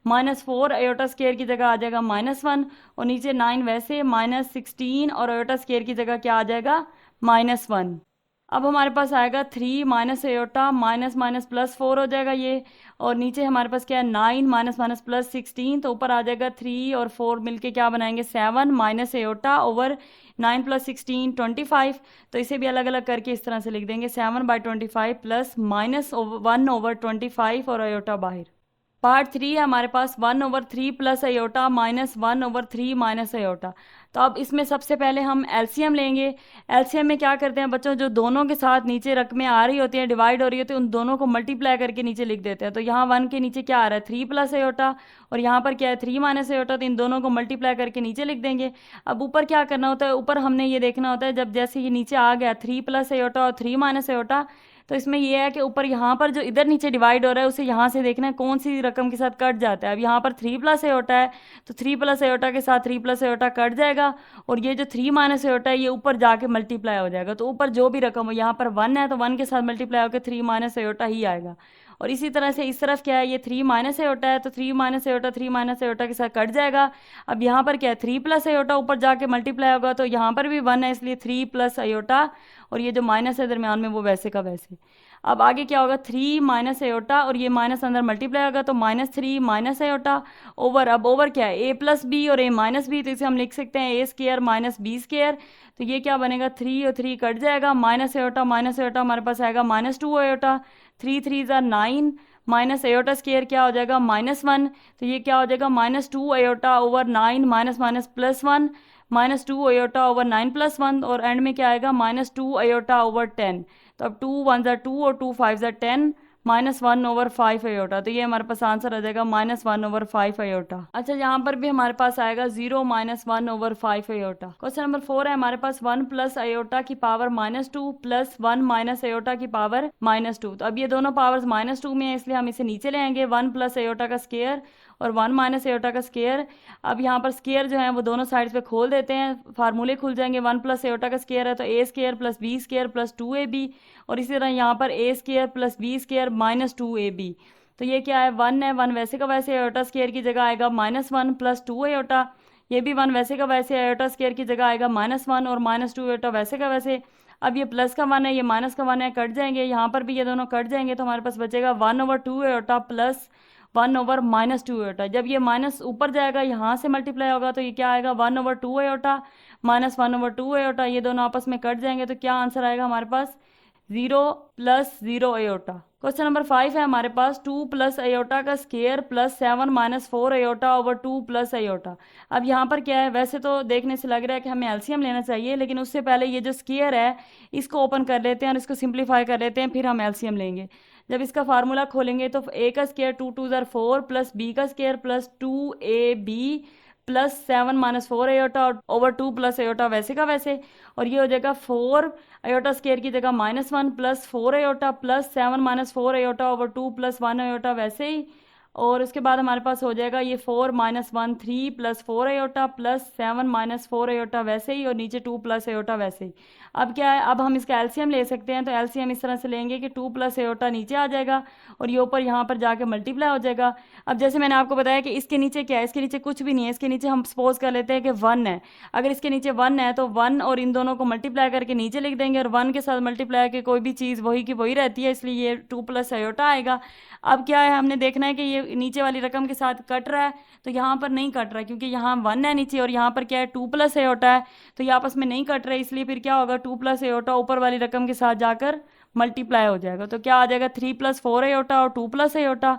-4 आयोटा स्केयर की जगह आ जाएगा -1, और नीचे 9 वैसे -16 और आयोटा स्केयर की जगह क्या आ जाएगा -1। अब हमारे पास आएगा 3 minus iota minus minus plus 4 हो जाएगा ये, और नीचे हमारे पास क्या है 9 माइनस माइनस प्लस 16, तो ऊपर आ जाएगा 3 और 4 मिलके क्या बनाएंगे 7 माइनस आयोटा ओवर 9 प्लस 16 25। तो इसे भी अलग अलग करके इस तरह से लिख देंगे 7/25 प्लस -1 ओवर 25 और आयोटा बाहर। पार्ट 3 है हमारे पास 1/3 प्लस आयोटा -1/3 माइनस आयोटा। तो अब इसमें सबसे पहले हम एलसीएम लेंगे। एलसीएम में क्या करते हैं बच्चों, जो दोनों के साथ नीचे रकमें आ रही होती हैं, डिवाइड हो रही होती है, उन दोनों को मल्टीप्लाई करके नीचे लिख देते हैं। तो यहाँ 1 के नीचे क्या आ रहा है, 3 प्लस एयोटा, और यहाँ पर क्या है 3 माइनस एयोटा, तो इन दोनों को मल्टीप्लाई करके नीचे लिख देंगे। अब ऊपर क्या करना होता है, ऊपर हमने ये देखना होता है, जब जैसे ये नीचे आ गया 3 प्लस एयोटा और 3 माइनस एयोटा, तो इसमें ये है कि ऊपर यहाँ पर जो इधर नीचे डिवाइड हो रहा है उसे यहाँ से देखना है कौन सी रकम के साथ कट जाता है। अब यहाँ पर 3 प्लस एयोटा है, तो 3 प्लस एयोटा के साथ 3 प्लस एयोटा कट जाएगा, और ये जो 3 माइनस एयोटा है ये ऊपर जाके मल्टीप्लाई हो जाएगा। तो ऊपर जो भी रकम हो, यहाँ पर 1 है तो 1 के साथ मल्टीप्लाई होकर 3 माइनस एयोटा ही आएगा। और इसी तरह से इस तरफ क्या है, ये 3 माइनस एयोटा है, तो 3 माइनस एयोटा 3 माइनस एयोटा के साथ कट जाएगा। अब यहाँ पर क्या है 3 प्लस एयोटा ऊपर जाके मल्टीप्लाई होगा, तो यहाँ पर भी 1 है इसलिए 3 प्लस एयोटा, और ये जो माइनस है दरमियान में वो वैसे का वैसे। अब आगे क्या होगा, 3 माइनस एयोटा, और ये माइनस अंदर मल्टीप्लाई होगा, तो -3 माइनस एयोटा ओवर, अब ओवर क्या है a प्लस बी और a माइनस बी, तो इसे हम लिख सकते हैं a square minus B square. तो ये क्या बनेगा, 3 और 3 कट जाएगा, माइनस एयोटा हमारे पास आएगा -2 एयोटा, 3 3 ज़ा 9, माइनस एयोटा स्केयर क्या हो जाएगा -1, तो ये क्या हो जाएगा -2 iota over 9 minus minus plus 1, -2 iota over 9 plus 1, और एंड में क्या आएगा -2 एयोटा ओवर 10। तो अब 2 1 ज़ा 2 और 2 5 ज़ा 10, -1 ओवर 5 एयोटा, तो ये हमारे पास आंसर आ जाएगा -1 ओवर 5 एयोटा। अच्छा, यहाँ पर भी हमारे पास आएगा 0 -1 ओवर 5 एयोटा। क्वेश्चन नंबर 4 है हमारे पास 1 प्लस एयोटा की पावर -2 प्लस 1 माइनस एयोटा की पावर -2। तो अब ये दोनों पावर्स -2 में है, इसलिए हम इसे नीचे ले आएंगे, 1 प्लस एयोटा का स्केयर और 1 माइनस एयोटा का स्केयर। अब यहाँ पर स्केयर जो है वो दोनों साइड्स पे खोल देते हैं, फार्मूले खुल जाएंगे। 1 प्लस एयोटा का स्केयर है तो A square plus B square plus 2ab, और इसी तरह यहाँ पर A square plus B square -2ab। तो ये क्या है, 1 है, 1 वैसे का वैसे एयोटा स्केयर की जगह आएगा -1 प्लस 2 एयोटा, ये भी 1 वैसे का वैसे एयोटा स्केयर की जगह आएगा -1 और -2 एयोटा वैसे का वैसे। अब ये प्लस का 1 है, ये माइनस का 1 है, कट जाएंगे, यहाँ पर भी ये दोनों कट जाएंगे, तो हमारे पास बचेगा 1 over 2 aorta plus 1 over -2 aorta. जब ये माइनस ऊपर जाएगा यहाँ से मल्टीप्लाई होगा, तो ये क्या आएगा 1 ओवर 2 एयोटा -1 ओवर 2 एयोटा, ये दोनों आपस में कट जाएंगे, तो क्या आंसर आएगा हमारे पास 0 प्लस 0 एयोटा। क्वेश्चन नंबर 5 है हमारे पास 2 प्लस एयोटा का square plus 7 minus 4 aorta over 2 plus aorta. अब यहाँ पर क्या है, वैसे तो देखने से लग रहा है कि हमें एलसीएम लेना चाहिए, लेकिन उससे पहले ये जो स्केयर है इसको ओपन कर लेते हैं और इसको सिंप्लीफाई कर लेते हैं, फिर हम एलसीएम लेंगे। जब इसका फार्मूला खोलेंगे तो ए का स्केयर 2 2 ज़ार 4 प्लस बी का square plus 2ab plus 7 minus 4 aorta over 2 plus aorta वैसे का वैसे, और ये हो जाएगा 4 एयोटा स्केयर की जगह -1 plus 4 aorta plus 7 minus 4 aorta over 2 plus 1 aorta वैसे ही, और उसके बाद हमारे पास हो जाएगा ये 4 -1 3 plus 4 aorta plus 7 minus 4 aorta वैसे ही, और नीचे 2 प्लस एयोटा वैसे ही। अब क्या है, अब हम इसका एलसीएम ले सकते हैं, तो एलसीएम इस तरह से लेंगे कि 2 प्लस एयोटा नीचे आ जाएगा और ये ऊपर यहाँ पर जाके मल्टीप्लाई हो जाएगा। अब जैसे मैंने आपको बताया कि इसके नीचे क्या है, इसके नीचे कुछ भी नहीं है, इसके नीचे हम सपोज कर लेते हैं कि 1 है। अगर इसके नीचे 1 है तो 1 और इन दोनों को मल्टीप्लाई करके नीचे लिख देंगे, और 1 के साथ मल्टीप्लाई करके कोई भी चीज़ वही की वही रहती है, इसलिए ये 2 प्लस एयोटा आएगा। अब क्या है, हमने देखना है कि ये नीचे वाली रकम के साथ कट रहा है, तो यहाँ पर नहीं कट रहा है क्योंकि यहाँ 1 है नीचे और यहाँ पर क्या है 2 प्लस एयोटा है, तो ये आपस में नहीं कट रहे, इसलिए फिर क्या होगा 2 प्लस एयोटा ऊपर वाली रकम के साथ जाकर मल्टीप्लाई हो जाएगा। तो क्या आ जाएगा 3 प्लस 4 एयोटा और 2 plus aorta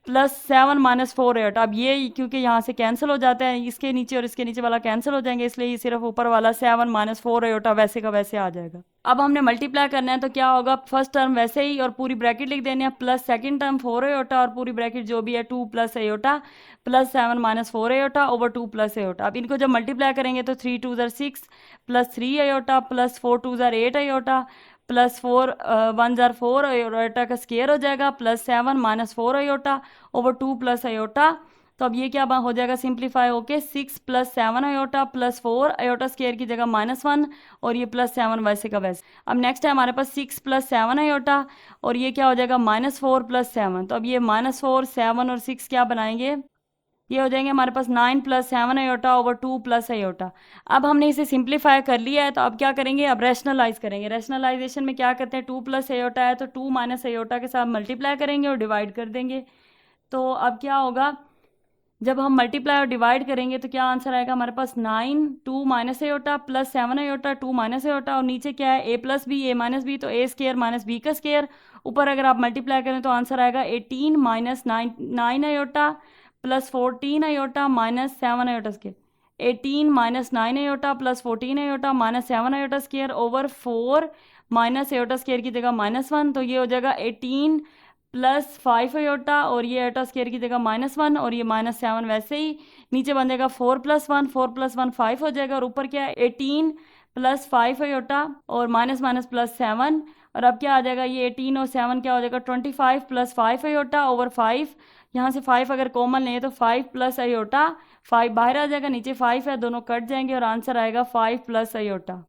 plus 7 minus 4 aorta. अब ये क्योंकि यहाँ से कैंसिल हो जाता है, इसके नीचे और इसके नीचे वाला कैंसिल हो जाएंगे, इसलिए ये सिर्फ ऊपर वाला 7 माइनस 4 एयोटा वैसे का वैसे आ जाएगा। अब हमने मल्टीप्लाई करना है, तो क्या होगा, फर्स्ट टर्म वैसे ही और पूरी ब्रैकेट लिख देनी है, प्लस सेकंड टर्म 4 एयोटा और पूरी ब्रैकेट जो भी है 2 plus aorta plus 7 minus 4 aorta over 2 plus aorta. अब इनको जब मल्टीप्लाई करेंगे तो 3 2 ज़ार 6 प्लस 3 एयोटा प्लस 4 2 ज़ार 8 एयोटा प्लस 4 1 ज़ार 4 एयोटा का स्केयर हो जाएगा plus 7 minus 4 aorta over 2 plus aorta. तो अब ये क्या हो जाएगा, सिंप्लीफाई होके 6 plus 7 aorta plus 4 aorta square की जगह -1 और ये प्लस 7 वैसे का वैसे। अब नेक्स्ट है हमारे पास 6 प्लस 7 एयोटा और ये क्या हो जाएगा -4 प्लस 7। तो अब ये -4 7 और 6 क्या बनाएंगे, ये हो जाएंगे हमारे पास 9 plus 7 aorta over 2 plus aorta. अब हमने इसे सिंप्लीफाई कर लिया है, तो अब क्या करेंगे, अब रैशनलाइज करेंगे। रैशनलाइजेशन में क्या करते हैं, 2 प्लस एयोटा है तो 2 माइनस एयोटा के साथ मल्टीप्लाई करेंगे और डिवाइड कर देंगे। तो अब क्या होगा, जब हम मल्टीप्लाई और डिवाइड करेंगे तो क्या आंसर आएगा हमारे पास 9 2 minus iota plus 7 iota 2 minus iota, और नीचे क्या है a plus B a minus B, तो a स्केयर माइनस बी का स्केयर। ऊपर अगर आप मल्टीप्लाई करें तो आंसर आएगा 18 minus 9 iota plus 14 iota minus 7 iota square. 18 minus 9 iota plus 14 iota minus 7 iota square over 4 minus iota square की जगह -1, तो ये हो जाएगा 18 प्लस 5 आयोटा और ये आयोटा स्क्वायर की जगह -1 और ये -7 वैसे ही नीचे बन जाएगा 4 + 1, 4 + 1 5 हो जाएगा और ऊपर क्या है 18 प्लस 5 आयोटा और माइनस माइनस प्लस 7 और अब क्या आ जाएगा ये 18 और 7 क्या हो जाएगा 25 प्लस 5 आयोटा ओवर 5, यहाँ से 5 अगर कॉमन लें तो 5 प्लस आयोटा 5 बाहर आ जाएगा, नीचे 5 है, दोनों कट जाएंगे और आंसर आएगा 5 प्लस आयोटा।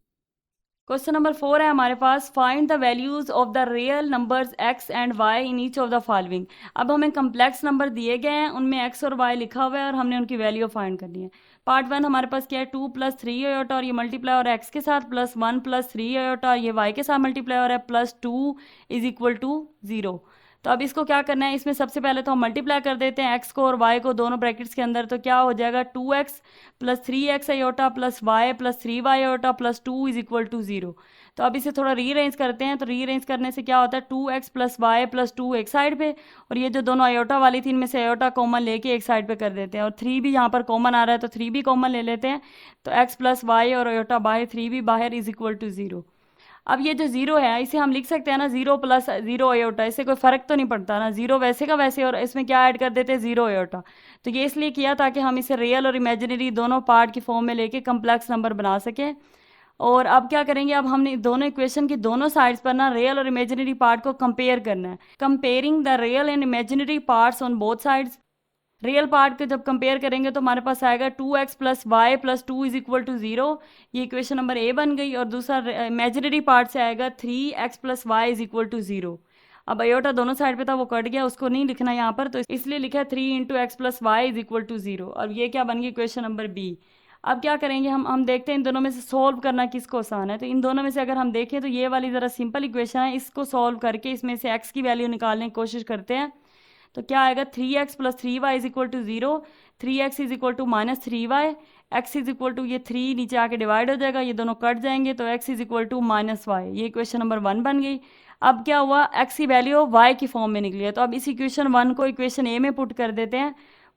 क्वेश्चन नंबर 4 है हमारे पास, find the values of the real numbers x and y in each of the following. अब हमें कम्प्लेक्स नंबर दिए गए हैं, उनमें x और y लिखा हुआ है और हमने उनकी वैल्यू फाइंड करनी है। पार्ट 1 हमारे पास क्या है 2 + 3 आयोटा और ये मल्टीप्लाई और x के साथ प्लस 1 + 3 आयोटा और ये y के साथ मल्टीप्लाई और है प्लस 2 = 0। तो अब इसको क्या करना है, इसमें सबसे पहले तो हम मल्टीप्लाई कर देते हैं x को और y को दोनों ब्रैकेट्स के अंदर, तो क्या हो जाएगा 2x plus 3x iota plus y plus 3y iota plus 2 = 0। तो अब इसे थोड़ा रीअरेंज करते हैं, तो रीअरेंज करने से क्या होता है 2x प्लस वाई प्लस 2 एक साइड पे और ये जो दोनों आयोटा वाली थी इनमें से आयोटा कॉमन लेके एक साइड पे कर देते हैं और 3 भी यहाँ पर कॉमन आ रहा है तो 3 भी कॉमन ले लेते हैं, तो x प्लस वाई और आयोटा बाहर 3 भी बाहर = 0। अब ये जो 0 है इसे हम लिख सकते हैं ना 0 + 0 आयोटा, इससे कोई फर्क तो नहीं पड़ता ना, 0 वैसे का वैसे और इसमें क्या ऐड कर देते हैं 0 आयोटा। तो ये इसलिए किया ताकि हम इसे रियल और इमेजिनरी दोनों पार्ट की फॉर्म में लेके कम्प्लेक्स नंबर बना सकें। और अब क्या करेंगे, अब हमने दोनों इक्वेशन की दोनों साइड्स पर ना रियल और इमेजिनरी पार्ट को कंपेयर करना है। Comparing the real and imaginary parts on both sides. Real part को जब कंपेयर करेंगे तो हमारे पास आएगा 2x प्लस वाई प्लस 2 = 0, ये इक्वेशन नंबर ए बन गई। और दूसरा इमेजिनरी पार्ट से आएगा 3x प्लस वाई = 0। अब आयोटा दोनों साइड पे था वो कट गया, उसको नहीं लिखना यहाँ पर, तो इसलिए लिखा है 3 × x प्लस वाई = 0। अब ये क्या बन गई इक्वेशन नंबर बी। अब क्या करेंगे, हम देखते हैं इन दोनों में से सोल्व करना किसको आसान है। तो इन दोनों में से अगर हम देखें तो ये वाली ज़रा सिंपल इक्वेशन है, इसको सॉल्व करके इसमें से x की वैल्यू निकालने की कोशिश करते हैं। तो क्या आएगा 3x plus 3y = 0, 3x = -3y, x ये 3 नीचे आके डिवाइड हो जाएगा, ये दोनों कट जाएंगे तो x = -y, ये इक्वेशन नंबर 1 बन गई। अब क्या हुआ, x की वैल्यू y की फॉर्म में निकली है, तो अब इस इक्वेशन 1 को इक्वेशन ए में पुट कर देते हैं।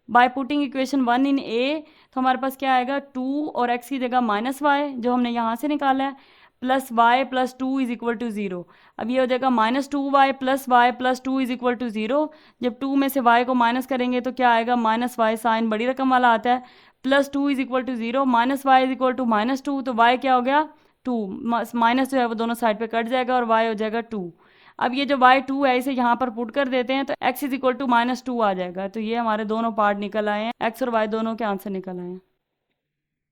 बाय पुटिंग इक्वेशन 1 इन ए, तो हमारे पास क्या आएगा 2 और x की जगह -y जो हमने यहाँ से निकाला है प्लस y प्लस 2 = 0। अब ये हो जाएगा -2y प्लस y प्लस 2 = 0। जब 2 में से y को माइनस करेंगे तो क्या आएगा -y, साइन बड़ी रकम वाला आता है, प्लस 2 = 0 माइनस y -2, तो y क्या हो गया 2, माइनस जो है वो दोनों साइड पे कट जाएगा और y हो जाएगा 2। अब ये जो y2 है इसे यहाँ पर पुट कर देते हैं तो x = -2 आ जाएगा। तो ये हमारे दोनों पार्ट निकल आए हैं, x और y दोनों के आंसर निकल आए हैं।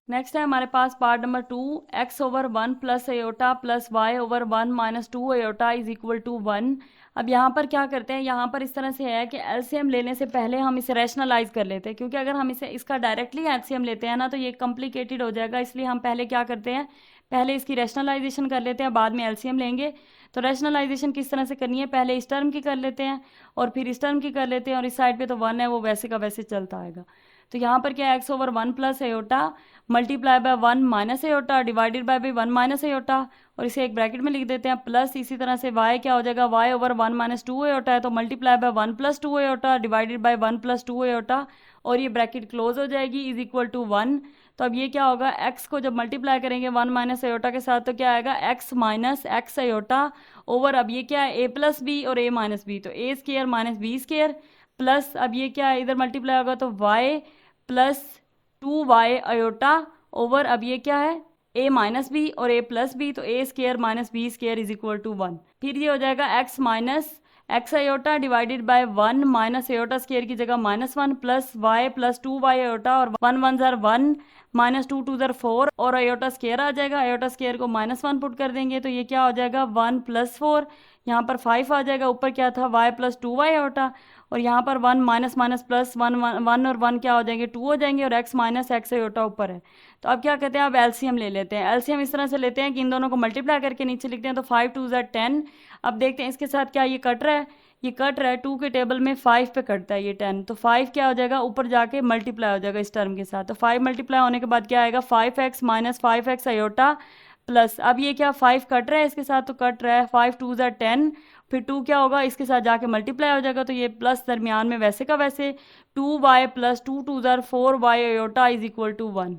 नेक्स्ट है हमारे पास part number 2, x/1 plus iota plus y/1 minus 2 iota = 1। अब यहाँ पर क्या करते हैं, यहाँ पर इस तरह से है कि एलसीएम लेने से पहले हम इसे रैशनलाइज कर लेते हैं, क्योंकि अगर हम इसका डायरेक्टली एलसीएम लेते हैं ना तो ये कॉम्प्लिकेटेड हो जाएगा, इसलिए हम पहले क्या करते हैं, पहले इसकी रैशनलाइजेशन कर लेते हैं, बाद में एलसीएम लेंगे। तो रैशनलाइजेशन किस तरह से करनी है, पहले इस टर्म की कर लेते हैं और फिर इस टर्म की कर लेते हैं और इस साइड पे तो 1 है वो वैसे का वैसे चलता आएगा। तो यहाँ पर क्या है x/1 plus iota multiply by 1 minus iota divided by 1 minus iota, और इसे एक ब्रैकेट में लिख देते हैं प्लस, इसी तरह से y क्या हो जाएगा y/1 माइनस 2 आयोटा है तो multiply by 1 plus 2 iota divided by 1 plus 2 iota, और ये ब्रैकेट क्लोज हो जाएगी =1। तो अब ये क्या होगा, x को जब मल्टीप्लाई करेंगे 1 माइनस आयोटा के साथ तो क्या आएगा x minus x iota over, अब ये क्या है a प्लस बी और a माइनस बी, तो a² माइनस b² प्लस, अब ये क्या है इधर मल्टीप्लाई होगा तो y plus 2y iota over, अब ये क्या है a माइनस बी और a प्लस बी, तो a² माइनस b² = 1। फिर ये हो जाएगा x minus x iota divided by 1 minus iota square की जगह -1 plus y plus 2y iota और 1 1 ज़र 1 माइनस 2 2 ज़र 4 और आयोटा स्क्वायर आ जाएगा, आयोटा स्क्वायर को -1 पुट कर देंगे तो ये क्या हो जाएगा 1 प्लस 4, यहाँ पर 5 आ जाएगा, ऊपर क्या था y प्लस 2y आयोटा और यहाँ पर 1 माइनस माइनस प्लस 1 1 और 1 क्या हो जाएंगे 2 हो जाएंगे और x माइनस x आयोटा ऊपर है। तो अब क्या कहते हैं, अब एलसीएम ले लेते हैं। एलसीएम इस तरह से लेते हैं कि इन दोनों को मल्टीप्लाई करके नीचे लिखते हैं, तो 5 2 ज़र 10। अब देखते हैं इसके साथ क्या ये कट रहा है, ये कट रहा है 2 के टेबल में 5 पे कटता है ये 10, तो 5 क्या हो जाएगा ऊपर जाके मल्टीप्लाई हो जाएगा इस टर्म के साथ, तो 5 मल्टीप्लाई होने के बाद क्या आएगा 5x minus 5x iota plus, अब ये क्या 5 कट रहा है इसके साथ तो कट रहा है 5 2 ज़र 10, फिर 2 क्या होगा इसके साथ जाके मल्टीप्लाई हो जाएगा, तो ये प्लस दरमियान में वैसे का वैसे 2y प्लस 2 2 ज़र 4y आयोटा = 1।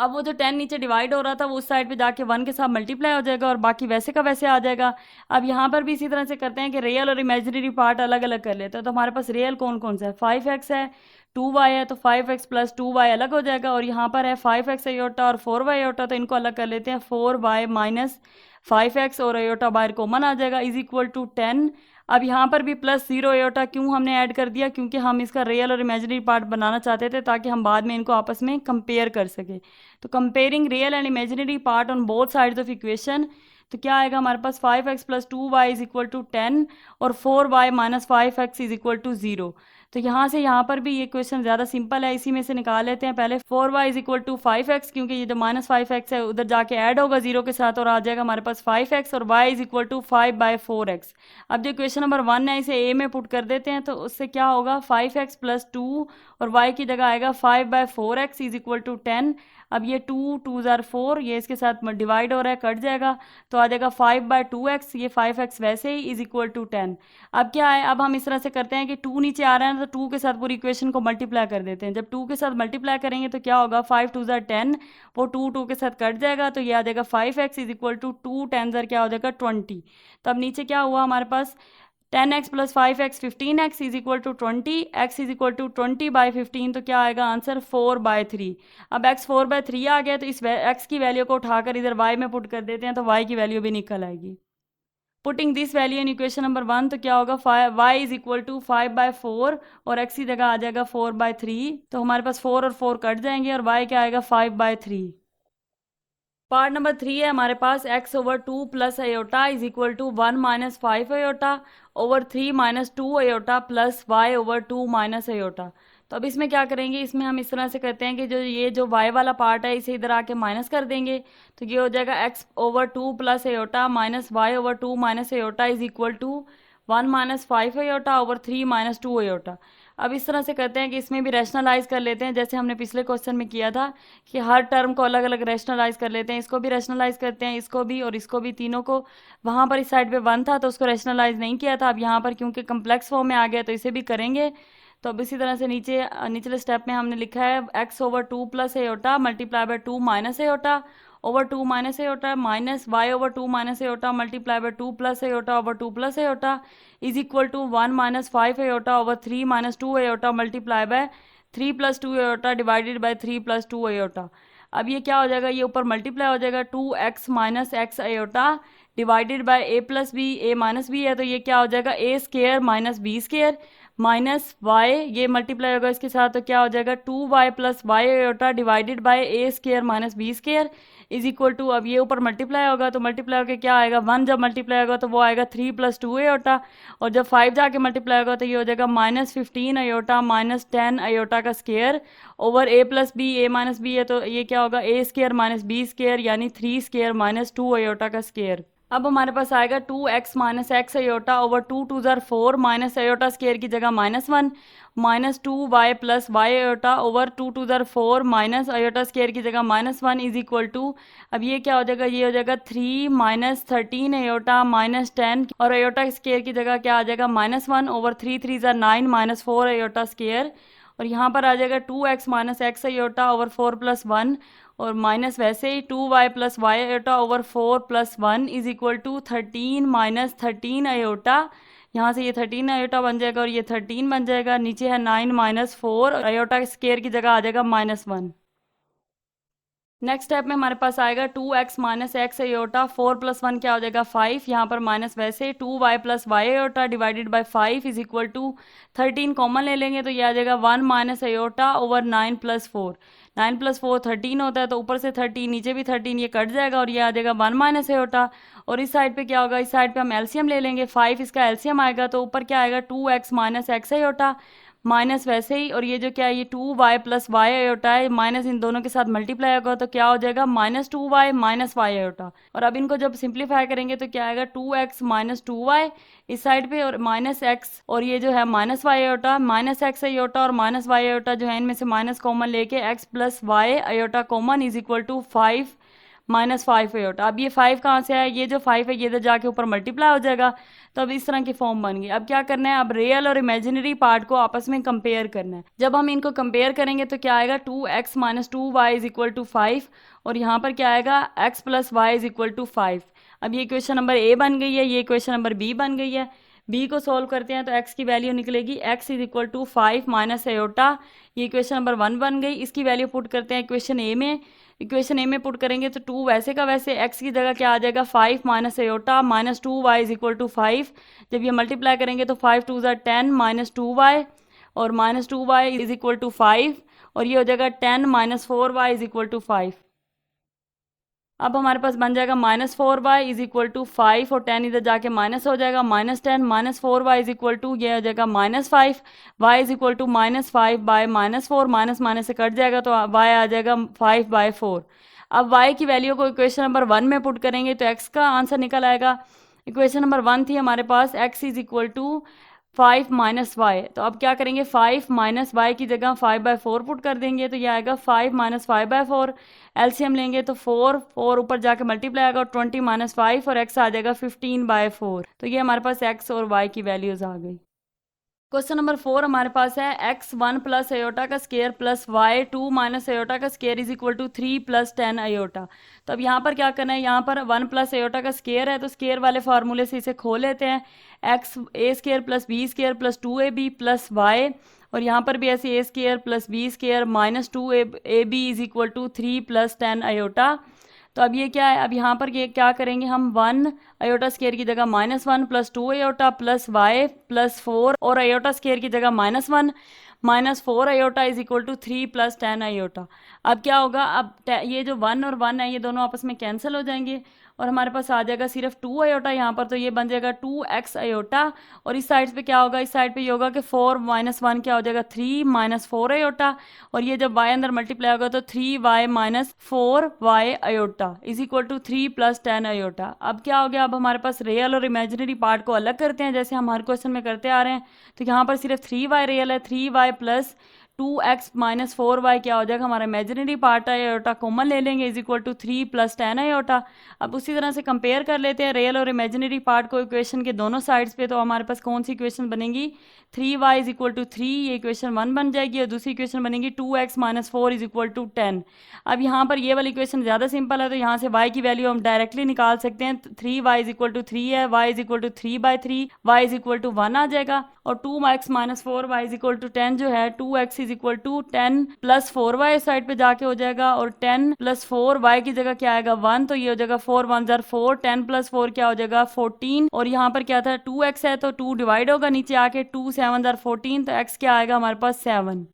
अब वो जो 10 नीचे डिवाइड हो रहा था वो उस साइड पे जाके 1 के साथ मल्टीप्लाई हो जाएगा और बाकी वैसे का वैसे आ जाएगा। अब यहाँ पर भी इसी तरह से करते हैं कि रियल और इमेजिनरी पार्ट अलग अलग कर लेते हैं। तो हमारे पास रियल कौन कौन सा है, 5x है, 2y है, तो 5x प्लस 2y अलग हो जाएगा। और यहाँ पर है 5x अयोटा और 4y अयोटा, तो इनको अलग कर लेते हैं, 4y माइनस 5x और अयोटा बाहर कॉमन आ जाएगा इज इक्वल टू 10। अब यहाँ पर भी प्लस 0 अयोटा क्यों हमने ऐड कर दिया, क्योंकि हम इसका रियल और इमेजिनरी पार्ट बनाना चाहते थे ताकि हम बाद में इनको आपस में कंपेयर कर सके। तो comparing real and imaginary part on both sides of equation, तो क्या आएगा हमारे पास 5x plus 2y is equal to 10 और 4y minus 5x is equal to 0। तो यहाँ से यहाँ पर भी ये क्वेश्चन ज़्यादा सिंपल है, इसी में से निकाल लेते हैं पहले 4y is equal to 5x, क्योंकि ये जो माइनस 5x है उधर जाके ऐड होगा 0 के साथ और आ जाएगा हमारे पास 5x और y is equal to 5/4x। अब जो क्वेश्चन नंबर 1 है इसे a में पुट कर देते हैं, तो उससे क्या होगा 5x प्लस 2 और y की जगह आएगा 5/4x इज इक्वल टू 10। अब ये 2 2 ज़ार 4, ये इसके साथ डिवाइड हो रहा है, कट जाएगा, तो आ जाएगा 5/2x, ये 5x वैसे ही इज इक्वल टू 10। अब क्या है, अब हम इस तरह से करते हैं कि 2 नीचे आ रहा है ना, तो 2 के साथ पूरी इक्वेशन को मल्टीप्लाई कर देते हैं। जब 2 के साथ मल्टीप्लाई करेंगे तो क्या होगा, 5 2 ज़ार 10, वो 2 2 के साथ कट जाएगा, तो ये आ जाएगा 5x इज इक्वल टू 2 10 ज़ार क्या हो जाएगा 20। तब नीचे क्या हुआ हमारे पास 10x plus 5x 15x is equal to 20, x is equal to 20/15, तो क्या आएगा आंसर 4/3। अब x 4/3 आ गया, तो इस x की वैल्यू को उठाकर इधर y में पुट कर देते हैं, तो y की वैल्यू भी निकल आएगी। Putting this value in equation number 1, तो क्या होगा y इज इक्वल टू 5/4 और x की जगह आ जाएगा 4/3, तो हमारे पास 4 और 4 कट जाएंगे और y क्या आएगा 5/3। पार्ट नंबर 3 है हमारे पास x over 2 plus iota is equal to 1 minus 5 iota over 3 minus 2 iota plus y over 2 minus iota. तो अब इसमें क्या करेंगे, इसमें हम इस तरह से करते हैं कि जो y वाला पार्ट है इसे इधर आके माइनस कर देंगे, तो ये हो जाएगा x over 2 plus iota minus y over 2 minus iota is equal to 1 minus 5 iota over 3 minus 2 iota. अब इस तरह से करते हैं कि इसमें भी रैशनलाइज कर लेते हैं, जैसे हमने पिछले क्वेश्चन में किया था कि हर टर्म को अलग अलग रैशनलाइज कर लेते हैं। इसको भी रैशनलाइज करते हैं, इसको भी और इसको भी, तीनों को। वहाँ पर इस साइड पे 1 था तो उसको रैशनलाइज नहीं किया था, अब यहाँ पर क्योंकि कम्प्लेक्स फॉर्म में आ गया तो इसे भी करेंगे। तो अब इसी तरह से निचले स्टेप में हमने लिखा है x over 2 plus iota multiply by 2 minus iota over 2 minus iota minus y over 2 minus iota multiply by 2 plus iota over 2 plus iota is equal to 1 minus 5 iota over 3 minus 2 iota multiply by 3 plus 2 iota divided by 3 plus 2 iota. अब ये क्या हो जाएगा, ये ऊपर multiply हो जाएगा 2x minus x iota divided by a plus B, a minus B है, तो ये क्या हो जाएगा a square minus B square minus y, ये मल्टीप्लाई होगा इसके साथ, तो क्या हो जाएगा 2y plus y iota divided by a square minus B square is equal to, अब ये ऊपर मल्टीप्लाई होगा तो मल्टीप्लाई होकर क्या आएगा 1, जब मल्टीप्लाई होगा तो वो आएगा 3 प्लस 2 अयोटा, और जब 5 जाके मल्टीप्लाई होगा तो ये हो जाएगा माइनस 15 अयोटा माइनस 10 अयोटा का square over a plus B, a minus B है तो ये क्या होगा a square minus B square यानी 3 स्केयर माइनस 2 अयोटा का स्केयर। अब हमारे पास आएगा 2x minus X iota over 2 2 ज़ार 4 माइनस अयोटा स्केयर की जगह -1 minus 2y plus Y iota over 2 2 ज़ार 4 माइनस अयोटा स्केयर की जगह -1 इज इक्वल टू, अब ये क्या हो जाएगा, ये हो जाएगा 3 माइनस 13 अयोटा माइनस 10 और अयोटा स्केयर की जगह क्या आ जाएगा -1 ओवर 3 3 ज़ार 9 माइनस 4 अयोटा स्केयर, और यहाँ पर आ जाएगा 2x minus X iota over 4 plus 1 और माइनस वैसे ही 2y plus Y iota over 4 plus 1 is equal to 13 minus 13 iota, यहाँ से ये 13 अयोटा बन जाएगा और ये 13 बन जाएगा, नीचे है 9 माइनस 4 अयोटा स्केयर की जगह आ जाएगा -1। नेक्स्ट स्टेप में हमारे पास आएगा 2x minus X aorta 4 plus 1 क्या हो जाएगा 5, यहाँ पर माइनस वैसे 2y plus Y iota divided by 5 is equal to 13 common ले लेंगे तो ये आ जाएगा 1 minus iota over 9 plus 4, 9 plus 4 13 होता है तो ऊपर से 13 नीचे भी 13 ये कट जाएगा और ये आ जाएगा 1 माइनस अयोटा, और इस साइड पे क्या होगा, इस साइड पे हम एलसीएम ले लेंगे, 5 इसका एलसीएम आएगा तो ऊपर क्या आएगा 2x minus X aorta minus वैसे ही, और ये जो क्या है ये 2y प्लस वाई अयोटा है माइनस इन दोनों के साथ मल्टीप्लाई होगा तो क्या हो जाएगा -2y माइनस वाई अयोटा, और अब इनको जब सिंप्लीफाई करेंगे तो क्या आएगा 2x माइनस 2y इस साइड पे और माइनस एक्स, और ये जो है minus Y iota minus X iota और माइनस वाई अयोटा जो है इनमें से माइनस कॉमन लेके x plus Y iota common is equal to 5 -5 iota. अब ये 5 कहाँ से आया, ये जो 5 है ये इधर जाके ऊपर मल्टीप्लाई हो जाएगा, तो अब इस तरह की फॉर्म बन गई। अब क्या करना है, अब रियल और इमेजिनरी पार्ट को आपस में कंपेयर करना है। जब हम इनको कंपेयर करेंगे तो क्या आएगा, 2x - 2y = 5, और यहाँ पर क्या आएगा, x + y = 5। अब ये क्वेश्चन नंबर ए बन गई है, ये क्वेश्चन नंबर बी बन गई है। बी को सॉल्व करते हैं तो x की वैल्यू निकलेगी x = 5 - अयोटा, ये इक्वेशन नंबर 1 बन गई। इसकी वैल्यू पुट करते हैं इक्वेशन ए में, इक्वेशन ए में पुट करेंगे तो 2 वैसे का वैसे, x की जगह क्या आ जाएगा 5 - अयोटा -2y = 5। जब ये मल्टीप्लाई करेंगे तो 5 2 ज़ा 10 -2y, और -2y = 5, और ये हो जाएगा 10 - 4y = 5। अब हमारे पास बन जाएगा -4y = 5, और 10 इधर जाके माइनस हो जाएगा, -10 - 4y ये हो जाएगा -5, y -5 बाय -4, माइनस माइनस से कट जाएगा तो y आ जाएगा 5/4। अब y की वैल्यू को इक्वेशन नंबर 1 में पुट करेंगे तो x का आंसर निकल आएगा। इक्वेशन नंबर 1 थी हमारे पास x = 5 - y, तो अब क्या करेंगे, 5 - y की जगह 5/4 पुट कर देंगे, तो ये आएगा 5 - 5/4। एलसीएम लेंगे तो 4 ऊपर जाके मल्टीप्लाई आएगा, 20 - 5, और x आ जाएगा 15/4। तो ये हमारे पास x और y की वैल्यूज आ गई। क्वेश्चन नंबर 4 हमारे पास है x 1 + अयोटा का स्केयर प्लस y 2 - अयोटा का स्केयर = 3 + 10 अयोटा। तो अब यहाँ पर क्या करना है, यहाँ पर 1 + अयोटा का स्केयर है तो स्केयर वाले फार्मूले से इसे खोल लेते हैं। x a² + b² + 2ab + y, और यहाँ पर भी ऐसे a² + b² - 2ab = 3 + 10 अयोटा। तो अब ये क्या है, अब यहाँ पर ये क्या करेंगे हम, 1 अयोटा स्केयर की जगह -1 + 2 अयोटा प्लस y + 4, और अयोटा स्केयर की जगह -1 - 4 अयोटा = 3 + 10 अयोटा। अब क्या होगा, अब ये जो 1 और 1 है ये दोनों आपस में कैंसिल हो जाएंगे, और हमारे पास आ जाएगा सिर्फ 2 अयोटा यहाँ पर, तो ये बन जाएगा 2x अयोटा। और इस साइड पे क्या होगा, इस साइड पे ये होगा कि 4 - 1 क्या हो जाएगा 3 - 4 अयोटा, और ये जब y अंदर मल्टीप्लाई होगा तो 3y - 4y अयोटा = 3 + 10 अयोटा। अब क्या हो गया, अब हमारे पास रियल और इमेजिनरी पार्ट को अलग करते हैं जैसे हम हर क्वेश्चन में करते आ रहे हैं। तो यहाँ पर सिर्फ 3y रियल है, 3y + 2x - 4y क्या हो जाएगा, हमारा इमेजिनरी पार्ट है, अयोटा कॉमन ले लेंगे, = 3 + 10 अयोटा। अब उसी तरह से कंपेयर कर लेते हैं रियल और इमेजिनरी पार्ट को इक्वेशन के दोनों साइड्स पे, तो हमारे पास कौन सी इक्वेशन बनेगी, 3y = 3, ये इक्वेशन 1 बन जाएगी, और दूसरी इक्वेशन बनेगी 2x - 4 = 10। अब यहाँ पर ये वाली इक्वेशन ज़्यादा सिंपल है, तो यहाँ से y की वैल्यू हम डायरेक्टली निकाल सकते हैं। 3y = 3 है, y = 3/3, y = 1 आ जाएगा, और 2x - 4y = 10 जो है, 2x = 10 + 4y साइड पे जाके हो जाएगा, और 10 + 4y की जगह क्या आएगा 1, तो ये हो जाएगा 4 1 ज़ा 4, 10 + 4 क्या हो जाएगा 14, और यहाँ पर क्या था 2x है तो 2 डिवाइड होगा नीचे आके, 2 7 ज़ा 14, तो x क्या आएगा हमारे पास 7।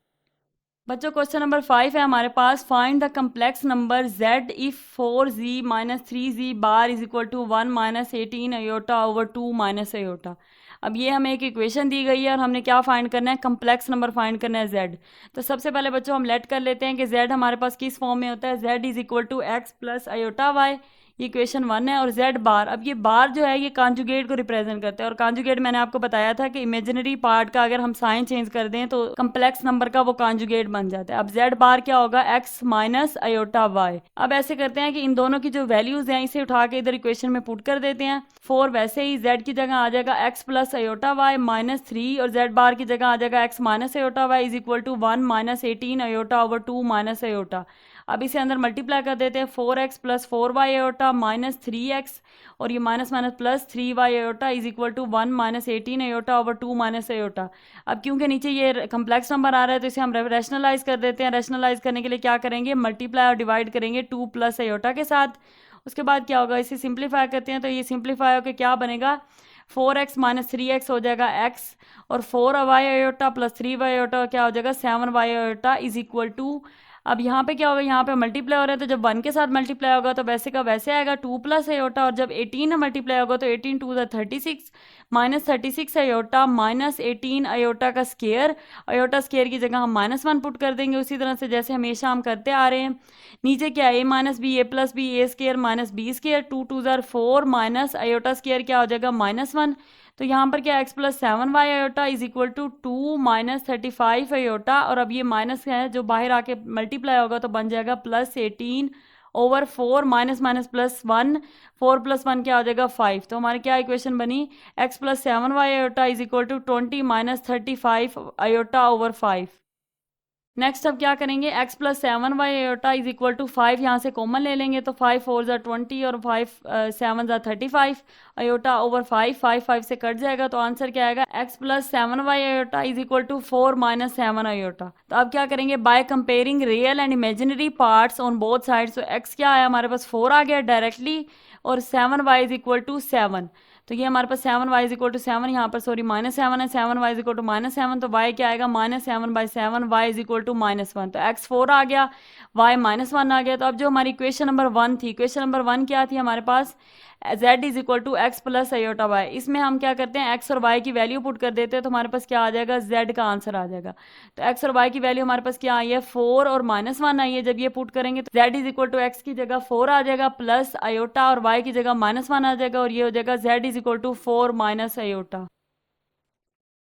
बच्चों क्वेश्चन नंबर 5 है हमारे पास, find the complex number z if 4z - 3z bar = 1 - 18 aorta / 2 - iota. अब ये हमें एक इक्वेशन दी गई है और हमने क्या फाइंड करना है, कम्प्लेक्स नंबर फाइंड करना है z। तो सबसे पहले बच्चों हम लेट कर लेते हैं कि z हमारे पास किस फॉर्म में होता है, z = x + अयोटा y, ये इक्वेशन 1 है, और z बार, अब ये बार जो है ये कॉन्जुगेट को रिप्रेजेंट करते हैं, और कॉन्जुगेट मैंने आपको बताया था कि इमेजिनरी पार्ट का अगर हम साइन चेंज कर दें तो कम्प्लेक्स नंबर का वो कॉन्जुगेट बन जाता है। अब z बार क्या होगा, x - अयोटा y। अब ऐसे करते हैं कि इन दोनों की जो वैल्यूज हैं इसे उठा के इधर इक्वेशन में पुट कर देते हैं। 4 वैसे ही z की जगह आ जाएगा x + अयोटा y -3, और z बार की जगह आ जाएगा x - iota y = 1 - 18 aorta / 2 - iota. अब इसे अंदर मल्टीप्लाई कर देते हैं, 4x + 4y अयोटा -3x, और ये minus minus plus 3y iota = 1 - 18 aorta / 2 - iota. अब क्योंकि नीचे ये कम्प्लेक्स नंबर आ रहा है तो इसे हम रैशनलाइज कर देते हैं। रैशनलाइज करने के लिए क्या करेंगे, मल्टीप्लाई और डिवाइड करेंगे 2 + अयोटा के साथ। उसके बाद क्या होगा, इसे सिंप्लीफाई करते हैं तो ये सिंप्लीफाई होकर क्या बनेगा, 4x - 3x हो जाएगा x, और 4y अयोटा + 3y अयोटा क्या हो जाएगा 7y अयोटा = अब यहाँ पे क्या होगा, यहाँ पे मल्टीप्लाई हो रहा है तो जब 1 के साथ मल्टीप्लाई होगा तो वैसे का वैसे आएगा 2 + अयोटा, और जब 18 में मल्टीप्लाई होगा तो 18 2 ज़ा 36 -36 अयोटा -18 अयोटा का स्केयर। अयोटा स्केयर की जगह हम -1 पुट कर देंगे, उसी तरह से जैसे हमेशा हम करते आ रहे हैं। नीचे क्या है, a - b a + b a² - b², 2 2 ज़ा 4 माइनस अयोटा स्केयर क्या हो जाएगा -1, तो यहाँ पर क्या x + 7y अयोटा = 2 - 35 अयोटा, और अब ये माइनस है जो बाहर आके मल्टीप्लाई होगा तो बन जाएगा +18 over 4 minus minus plus 1, 4 plus 1 क्या हो जाएगा 5। तो हमारी क्या इक्वेशन बनी, x plus 7y iota is equal to 20 minus 35 iota over 5। Next अब क्या करेंगे, x plus 7y iota is equal to 5, यहाँ से कॉमन ले लेंगे तो 5 4 ज़ा 20 और 5 7 ज़ा 35 आयोटा ओवर 5, 5 5 से कट जाएगा तो आंसर क्या आएगा, x plus 7y iota is equal to 4 minus 7 iota. तो अब क्या करेंगे, by comparing real and imaginary parts on both sides. तो x क्या आया हमारे पास 4 आ गया डायरेक्टली, और 7y इज इक्वल टू 7। तो ये हमारे पास 7y इज इक्वल टू 7, यहाँ पर सॉरी -7 है, 7y इज इक्वल टू -7, तो y क्या आएगा -7/7, y इज इक्वल टू -1। तो x 4 आ गया, y -1 आ गया। तो अब जो हमारी इक्वेशन नंबर 1 थी, इक्वेशन नंबर 1 क्या थी हमारे पास, z is equal to X plus iota Y. इसमें हम क्या करते हैं, x और y की वैल्यू पुट कर देते हैं, तो हमारे पास क्या आ जाएगा, z का आंसर आ जाएगा। तो x और y की वैल्यू हमारे पास क्या आई है, 4 और -1 आई है। जब ये पुट करेंगे तो z is equal to X की जगह 4 आ जाएगा प्लस आयोटा, और y की जगह -1 आ जाएगा, और ये हो जाएगा z is equal to 4 minus iota.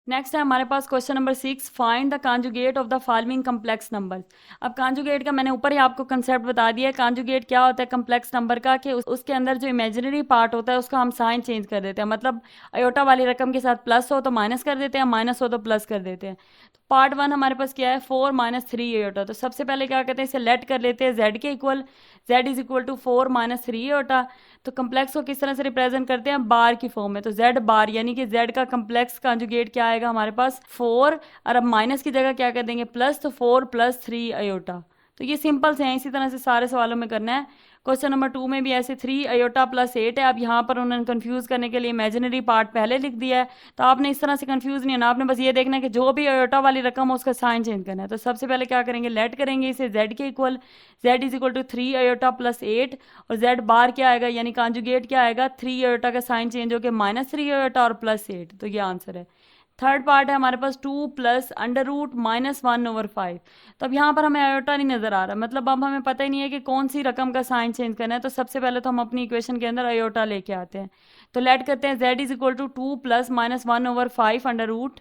Next है हमारे पास question number 6, find the conjugate of the following complex number. अब कॉन्जुगेट का मैंने ऊपर ही आपको कंसेप्ट बता दिया है। कॉन्जुगेट क्या होता है कम्प्लेक्स नंबर का, कि उसके अंदर जो इमेजिनरी पार्ट होता है उसका हम साइन चेंज कर देते हैं। मतलब अयोटा वाली रकम के साथ प्लस हो तो माइनस कर देते हैं, माइनस हो तो प्लस कर देते हैं। तो पार्ट 1 हमारे पास क्या है, 4 माइनस 3 अयोटा। तो सबसे पहले क्या करते हैं, इसे लेट कर लेते हैं z के equal, z is equal to 4 minus 3 iota. तो कम्प्लेक्स को किस तरह से रिप्रेजेंट करते हैं, बार की फॉर्म में। तो z बार यानी कि z का कम्प्लेक्स कॉन्जुगेट क्या आएगा हमारे पास 4, और अब माइनस की जगह क्या कर देंगे प्लस, तो 4 प्लस 3 अयोटा। तो ये सिंपल से हैं, इसी तरह से सारे सवालों में करना है। क्वेश्चन नंबर 2 में भी ऐसे 3 अयोटा प्लस 8 है। अब यहाँ पर उन्होंने कंफ्यूज करने के लिए इमेजिनरी पार्ट पहले लिख दिया है, तो आपने इस तरह से कंफ्यूज नहीं होना, आपने बस ये देखना है कि जो भी अयोटा वाली रकम हो उसका साइन चेंज करना है। तो सबसे पहले क्या करेंगे, लेट करेंगे इसे z के equal, z is equal to 3 iota plus 8, और z बार क्या आएगा यानी कॉन्जुगेट क्या आएगा, 3 अयोटा का साइन चेंज होकर -3 अयोटा और +8। तो ये आंसर है। थर्ड पार्ट है हमारे पास 2 प्लस अंडर रूट -1/5। तो अब यहाँ पर हमें आयोटा नहीं नजर आ रहा, मतलब अब हमें पता ही नहीं है कि कौन सी रकम का साइन चेंज करना है। तो सबसे पहले तो हम अपनी इक्वेशन के अंदर आयोटा लेके आते हैं। तो लेट करते हैं z is equal to 2 plus -1/5 under root.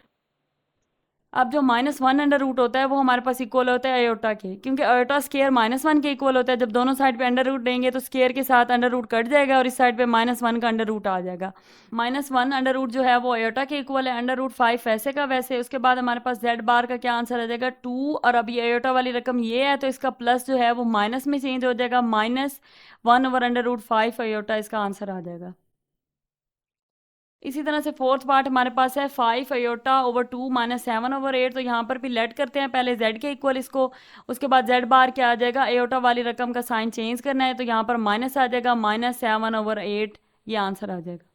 अब जो -1 अंडर रूट होता है वो हमारे पास इक्वल होता है अयोटा के, क्योंकि अयोटा स्केयर -1 के इक्वल होता है। जब दोनों साइड पे अंडर रूट देंगे तो स्केयर के साथ अंडर रूट कट जाएगा और इस साइड पे -1 का अंडर रूट आ जाएगा। -1 अंडर रूट जो है वो अयोटा के इक्वल है, अंडर रूट 5 वैसे का वैसे। उसके बाद हमारे पास z बार का क्या आंसर आ जाएगा 2, और अब ये अयोटा वाली रकम ये है तो इसका प्लस जो है वो माइनस में चेंज हो जाएगा, -1/√5 अयोटा इसका आंसर आ जाएगा। इसी तरह से फोर्थ पार्ट हमारे पास है 5 अयोटा ओवर 2 -7/8। तो यहाँ पर भी लेट करते हैं पहले z के इक्वल इसको, उसके बाद z बार क्या आ जाएगा, अयोटा वाली रकम का साइन चेंज करना है, तो यहाँ पर माइनस आ जाएगा, -7/8 ये आंसर आ जाएगा।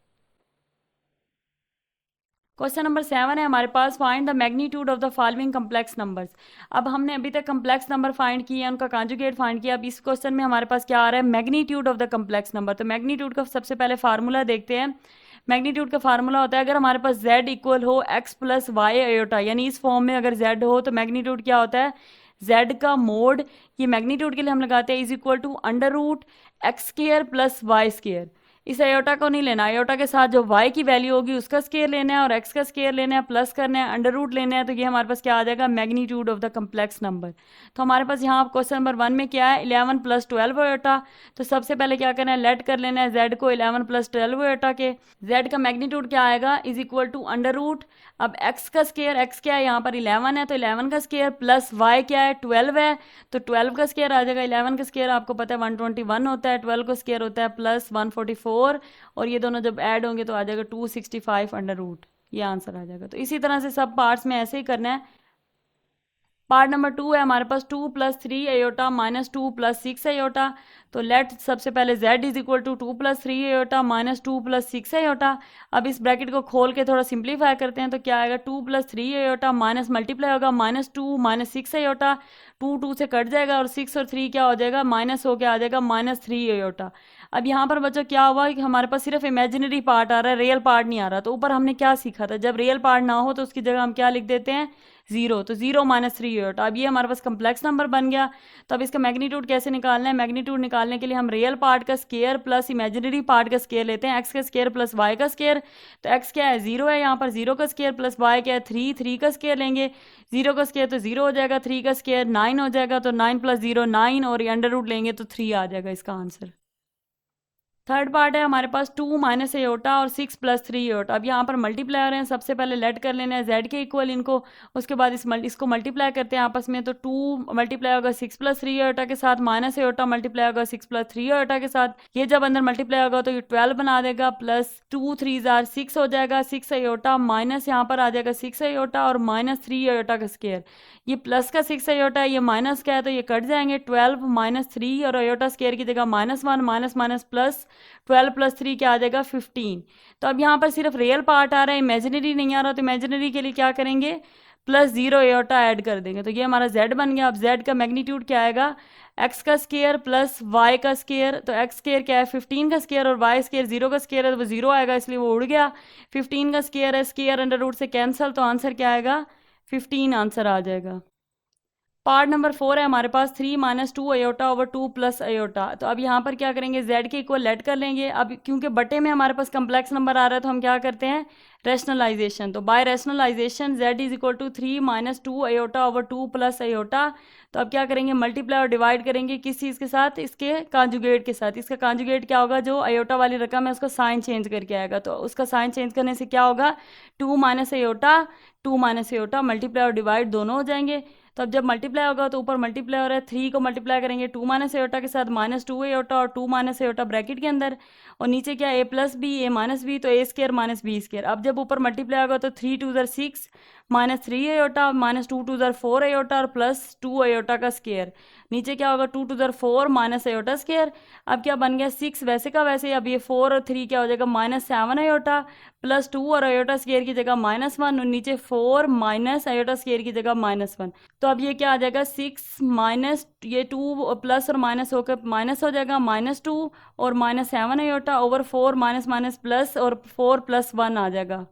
क्वेश्चन नंबर 7 है हमारे पास, find the magnitude of the following complex numbers. अब हमने अभी तक कम्प्लेक्स नंबर फाइंड किए हैं, उनका कॉन्जुगेट फाइंड किया। अब इस क्वेश्चन में हमारे पास क्या आ रहा है, magnitude of the complex number. तो मैग्नीट्यूड का सबसे पहले फार्मूला देखते हैं। मैग्नीट्यूड का फार्मूला होता है, अगर हमारे पास z इक्वल हो x प्लस वाई अयोटा, यानी इस फॉर्म में अगर z हो तो मैग्नीट्यूड क्या होता है, z का मोड, ये मैग्नीट्यूड के लिए हम लगाते हैं, is equal to under root X square plus Y square. इस अयोटा को नहीं लेना, अयोटा के साथ जो y की वैल्यू होगी उसका स्केयर लेना है और x का स्केयर लेना है, प्लस करना है, अंडर रूट लेना है। तो ये हमारे पास क्या आ जाएगा, magnitude of the complex number. तो हमारे पास यहाँ क्वेश्चन नंबर 1 में क्या है, 11 प्लस 12 अयोटा। तो सबसे पहले क्या करना है, लेट कर लेना है z को 11 प्लस 12 अयोटा के। z का मैग्नीट्यूड क्या आएगा, is equal to under root, अब x का स्केयर, x क्या है यहाँ पर 11 है तो 11 का स्केयर, प्लस y क्या है 12 है तो 12 का स्केयर आ जाएगा। 11 का स्केयर आपको पता है 121 होता है, 12 का स्केयर होता है प्लस 144, और ये दोनों जब ऐड होंगे तो आ जाएगा 265 अंडर रूट, ये आंसर आ जाएगा। तो इसी तरह से सब पार्ट्स में ऐसे ही करना है। पार्ट नंबर 2 है हमारे पास 2 प्लस 3 अयोटा -2 प्लस 6 अयोटा। तो लेट सबसे पहले z is equal to 2 plus 3 iota -2 plus 6 iota. अब इस ब्रैकेट को खोल के थोड़ा सिंप्लीफाई करते हैं तो क्या आएगा, 2 प्लस 3 अयोटा माइनस मल्टीप्लाई होगा -2 -6 अयोटा, 2 2 से कट जाएगा और 6 और 3 क्या हो जाएगा, माइनस हो के आ जाएगा -3 अयोटा। अब यहाँ पर बच्चों क्या हुआ कि हमारे पास सिर्फ इमेजिनरी पार्ट आ रहा है, रियल पार्ट नहीं आ रहा। तो ऊपर हमने क्या सीखा था, जब रियल पार्ट ना हो तो उसकी जगह हम क्या लिख देते हैं, जीरो। तो जीरो माइनस 3 अब ये हमारे पास कम्प्लेक्स नंबर बन गया। तो अब इसका मैग्नीट्यूड कैसे निकालना है, मैग्नीट्यूड निकालने के लिए हम रियल पार्ट का स्केयर प्लस इमेजिनरी पार्ट का स्केयर लेते हैं, एक्स का स्केयर प्लस वाई का स्केयर। तो एक्स क्या है, जीरो है, यहाँ पर जीरो का स्केयर प्लस वाई क्या है, थ्री, थ्री का स्केयर लेंगे। जीरो का स्केयर तो जीरो हो जाएगा, थ्री का स्केयर 9 हो जाएगा, तो 9 + 0 9, और ये अंडर रूट लेंगे तो 3 आ जाएगा इसका आंसर। थर्ड पार्ट है हमारे पास 2 माइनस एयोटा और 6 + 3 एयोटा। अब यहाँ पर मल्टीप्लाई हो रहे हैं, सबसे पहले लेट कर लेना है जेड के इक्वल इनको, उसके बाद इसको मल्टीप्लाई करते हैं आपस में। तो 2 मल्टीप्लाई होगा 6 + 3 एयोटा के साथ, माइनस एयोटा मल्टीप्लाई होगा 6 + 3 एयोटा के साथ। ये जब अंदर मल्टीप्लाई होगा तो ये 12 बना देगा, प्लस 2 3 6 हो जाएगा, 6 एयोटा माइनस यहाँ पर आ जाएगा 6 एयोटा और माइनस 3 एयोटा का स्केयर। ये प्लस का 6 एयोटा है, ये माइनस का है, तो ये कट जाएंगे। 12 माइनस 3 और एयोटा स्केयर की जगह -1 माइनस माइनस प्लस, 12 + 3 क्या आ जाएगा 15। तो अब यहाँ पर सिर्फ रियल पार्ट आ रहा है, इमेजिनरी नहीं आ रहा। तो इमेजिनरी के लिए क्या करेंगे, +0 एयोटा ऐड कर देंगे। तो ये हमारा z बन गया। अब z का मैग्नीट्यूड क्या आएगा, x का स्केयर प्लस y का स्केयर। तो x स्केयर क्या है 15 का स्केयर, और y स्केयर 0 का स्केयर है, तो वो 0 आएगा, इसलिए वो उड़ गया। 15 का स्केयर है, स्केयर अंडर रूट से कैंसिल, तो आंसर क्या आएगा 15 आंसर आ जाएगा। पार्ट नंबर 4 है हमारे पास 3 - 2 एयोटा ओवर 2 + एयोटा। तो अब यहाँ पर क्या करेंगे, z के इक्वल लेट कर लेंगे। अब क्योंकि बटे में हमारे पास कम्प्लेक्स नंबर आ रहा है तो हम क्या करते हैं, रैशनलाइजेशन। तो by rationalisation z = 3 - 2 iota over 2 + iota. तो अब क्या करेंगे, मल्टीप्लाई और डिवाइड करेंगे किस चीज़ के साथ, इसके कांजुगेट के साथ। इसका कांजुगेट क्या होगा, जो अयोटा वाली रकम है उसका साइन चेंज करके आएगा। तो उसका साइन चेंज करने से क्या होगा, 2 - एयोटा 2 - एयोटा, मल्टीप्लाई और डिवाइड दोनों हो जाएंगे। तो अब जब मल्टीप्लाई होगा तो ऊपर मल्टीप्लाई हो रहा है, 3 को मल्टीप्लाई करेंगे 2 - एयोटा के साथ, -2 एयोटा और 2 - एयोटा ब्रैकेट के अंदर, और नीचे क्या a + b a - b, तो a² - b स्क्र। अब जब ऊपर मल्टीप्लाई होगा तो 3 2 6 -3 एयोटा, -2 2 4 एयोटा और +2 एयोटा का स्केयर। नीचे क्या होगा, 2 2 4 माइनस एयोटा स्केयर। अब क्या बन गया 6 वैसे का वैसे। अब ये 4 और 3 क्या हो जाएगा, -7 एयोटा, +2 और एयोटा स्केयर की जगह -1, और नीचे 4 माइनस एयोटा स्केयर की जगह -1। तो अब ये क्या आ जाएगा 6 माइनस ये 2 प्लस और माइनस होकर माइनस हो जाएगा, -2 और -7 aorta over 4 minus minus plus, और 4 + 1 आ जाएगा,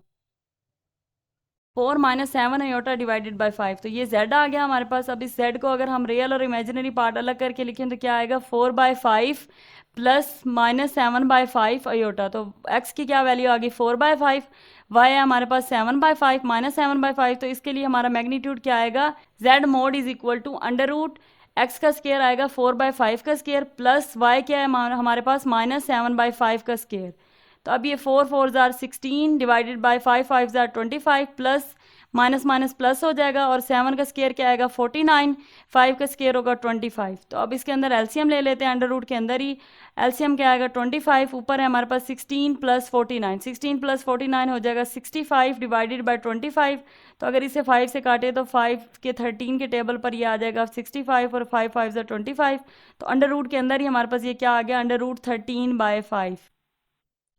4 - 7 एयोटा डिवाइडेड बाय 5। तो ये z आ गया हमारे पास। अब इस z को अगर हम रियल और इमेजिनरी पार्ट अलग करके लिखें तो क्या आएगा, 4/5 प्लस -7/5 एयोटा। तो x की क्या वैल्यू आ गई 4/5, y है हमारे पास 7/5 -7/5। तो इसके लिए हमारा मैग्नीट्यूड क्या आएगा, z mod = under root x का स्केयर आएगा 4/5 का स्केयर, प्लस y क्या है हमारे पास -7/5 का स्केयर। तो अब ये 4 4 16 divided by 5 5 25, plus minus minus plus हो जाएगा, और 7 का स्केयर क्या आएगा 49, 5 का स्केयर होगा 25। तो अब इसके अंदर एलसीएम ले लेते हैं, अंडर रूट के अंदर ही एलसीएम क्या आएगा 25, ऊपर है हमारे पास 16 + 49, 16 + 49 हो जाएगा 65 डिवाइडेड बाय 25। तो अगर इसे 5 से काटे तो 5 के 13 के टेबल पर ये आ जाएगा 65, और 5 5 25। तो अंडर रूट के अंदर ही हमारे पास ये क्या आ गया, अंडर रूट 13/5।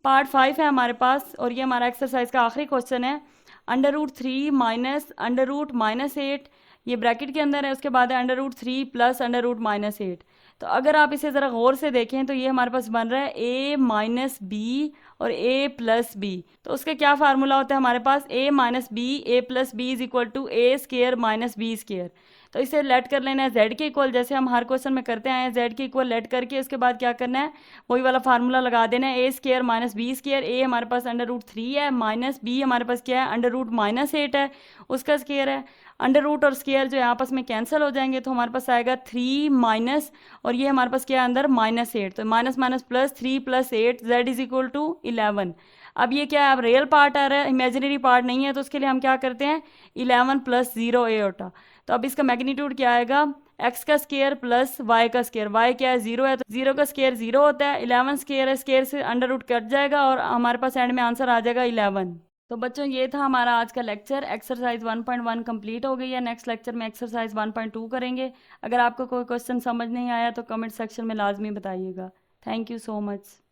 पार्ट 5 है हमारे पास, और ये हमारा एक्सरसाइज का आखिरी क्वेश्चन है। √3 माइनस √-8 ये ब्रैकेट के अंदर है, उसके बाद है √3 प्लस √-8। तो अगर आप इसे ज़रा गौर से देखें तो ये हमारे पास बन रहा है a - b और a + b। तो उसका क्या फार्मूला होता है हमारे पास, a - b a + b = a² - b square. तो इसे लेट कर लेना है z के इक्वल, जैसे हम हर क्वेश्चन में करते आए हैं। z के इक्वल लेट करके उसके बाद क्या करना है, वही वाला फार्मूला लगा देना है, a² - b स्क्र। a हमारे पास √3 है, माइनस b हमारे पास क्या है √-8 है, उसका स्क्र है। अंडर रूट और स्केयर जो है आपस में कैंसिल हो जाएंगे, तो हमारे पास आएगा 3 माइनस, और ये हमारे पास क्या है अंदर -8, तो माइनस माइनस प्लस 3 + 8 z = 11। अब ये क्या है, अब रियल पार्ट आ रहा है, इमेजिनरी पार्ट नहीं है, तो उसके लिए हम क्या करते हैं 11 + 0 एयोटा। तो अब इसका मैग्नीट्यूड क्या आएगा, x का स्केयर प्लस y का स्केयर। y क्या है 0 है, तो 0 का स्केयर 0 होता है, 11 स्केयर है, स्केयर से अंडर रूट कट जाएगा, और हमारे पास एंड में आंसर आ जाएगा 11। तो बच्चों ये था हमारा आज का लेक्चर। एक्सरसाइज 1.1 कंप्लीट हो गई है। नेक्स्ट लेक्चर में एक्सरसाइज 1.2 करेंगे। अगर आपको कोई क्वेश्चन समझ नहीं आया तो कमेंट सेक्शन में लाजमी बताइएगा। Thank you so much.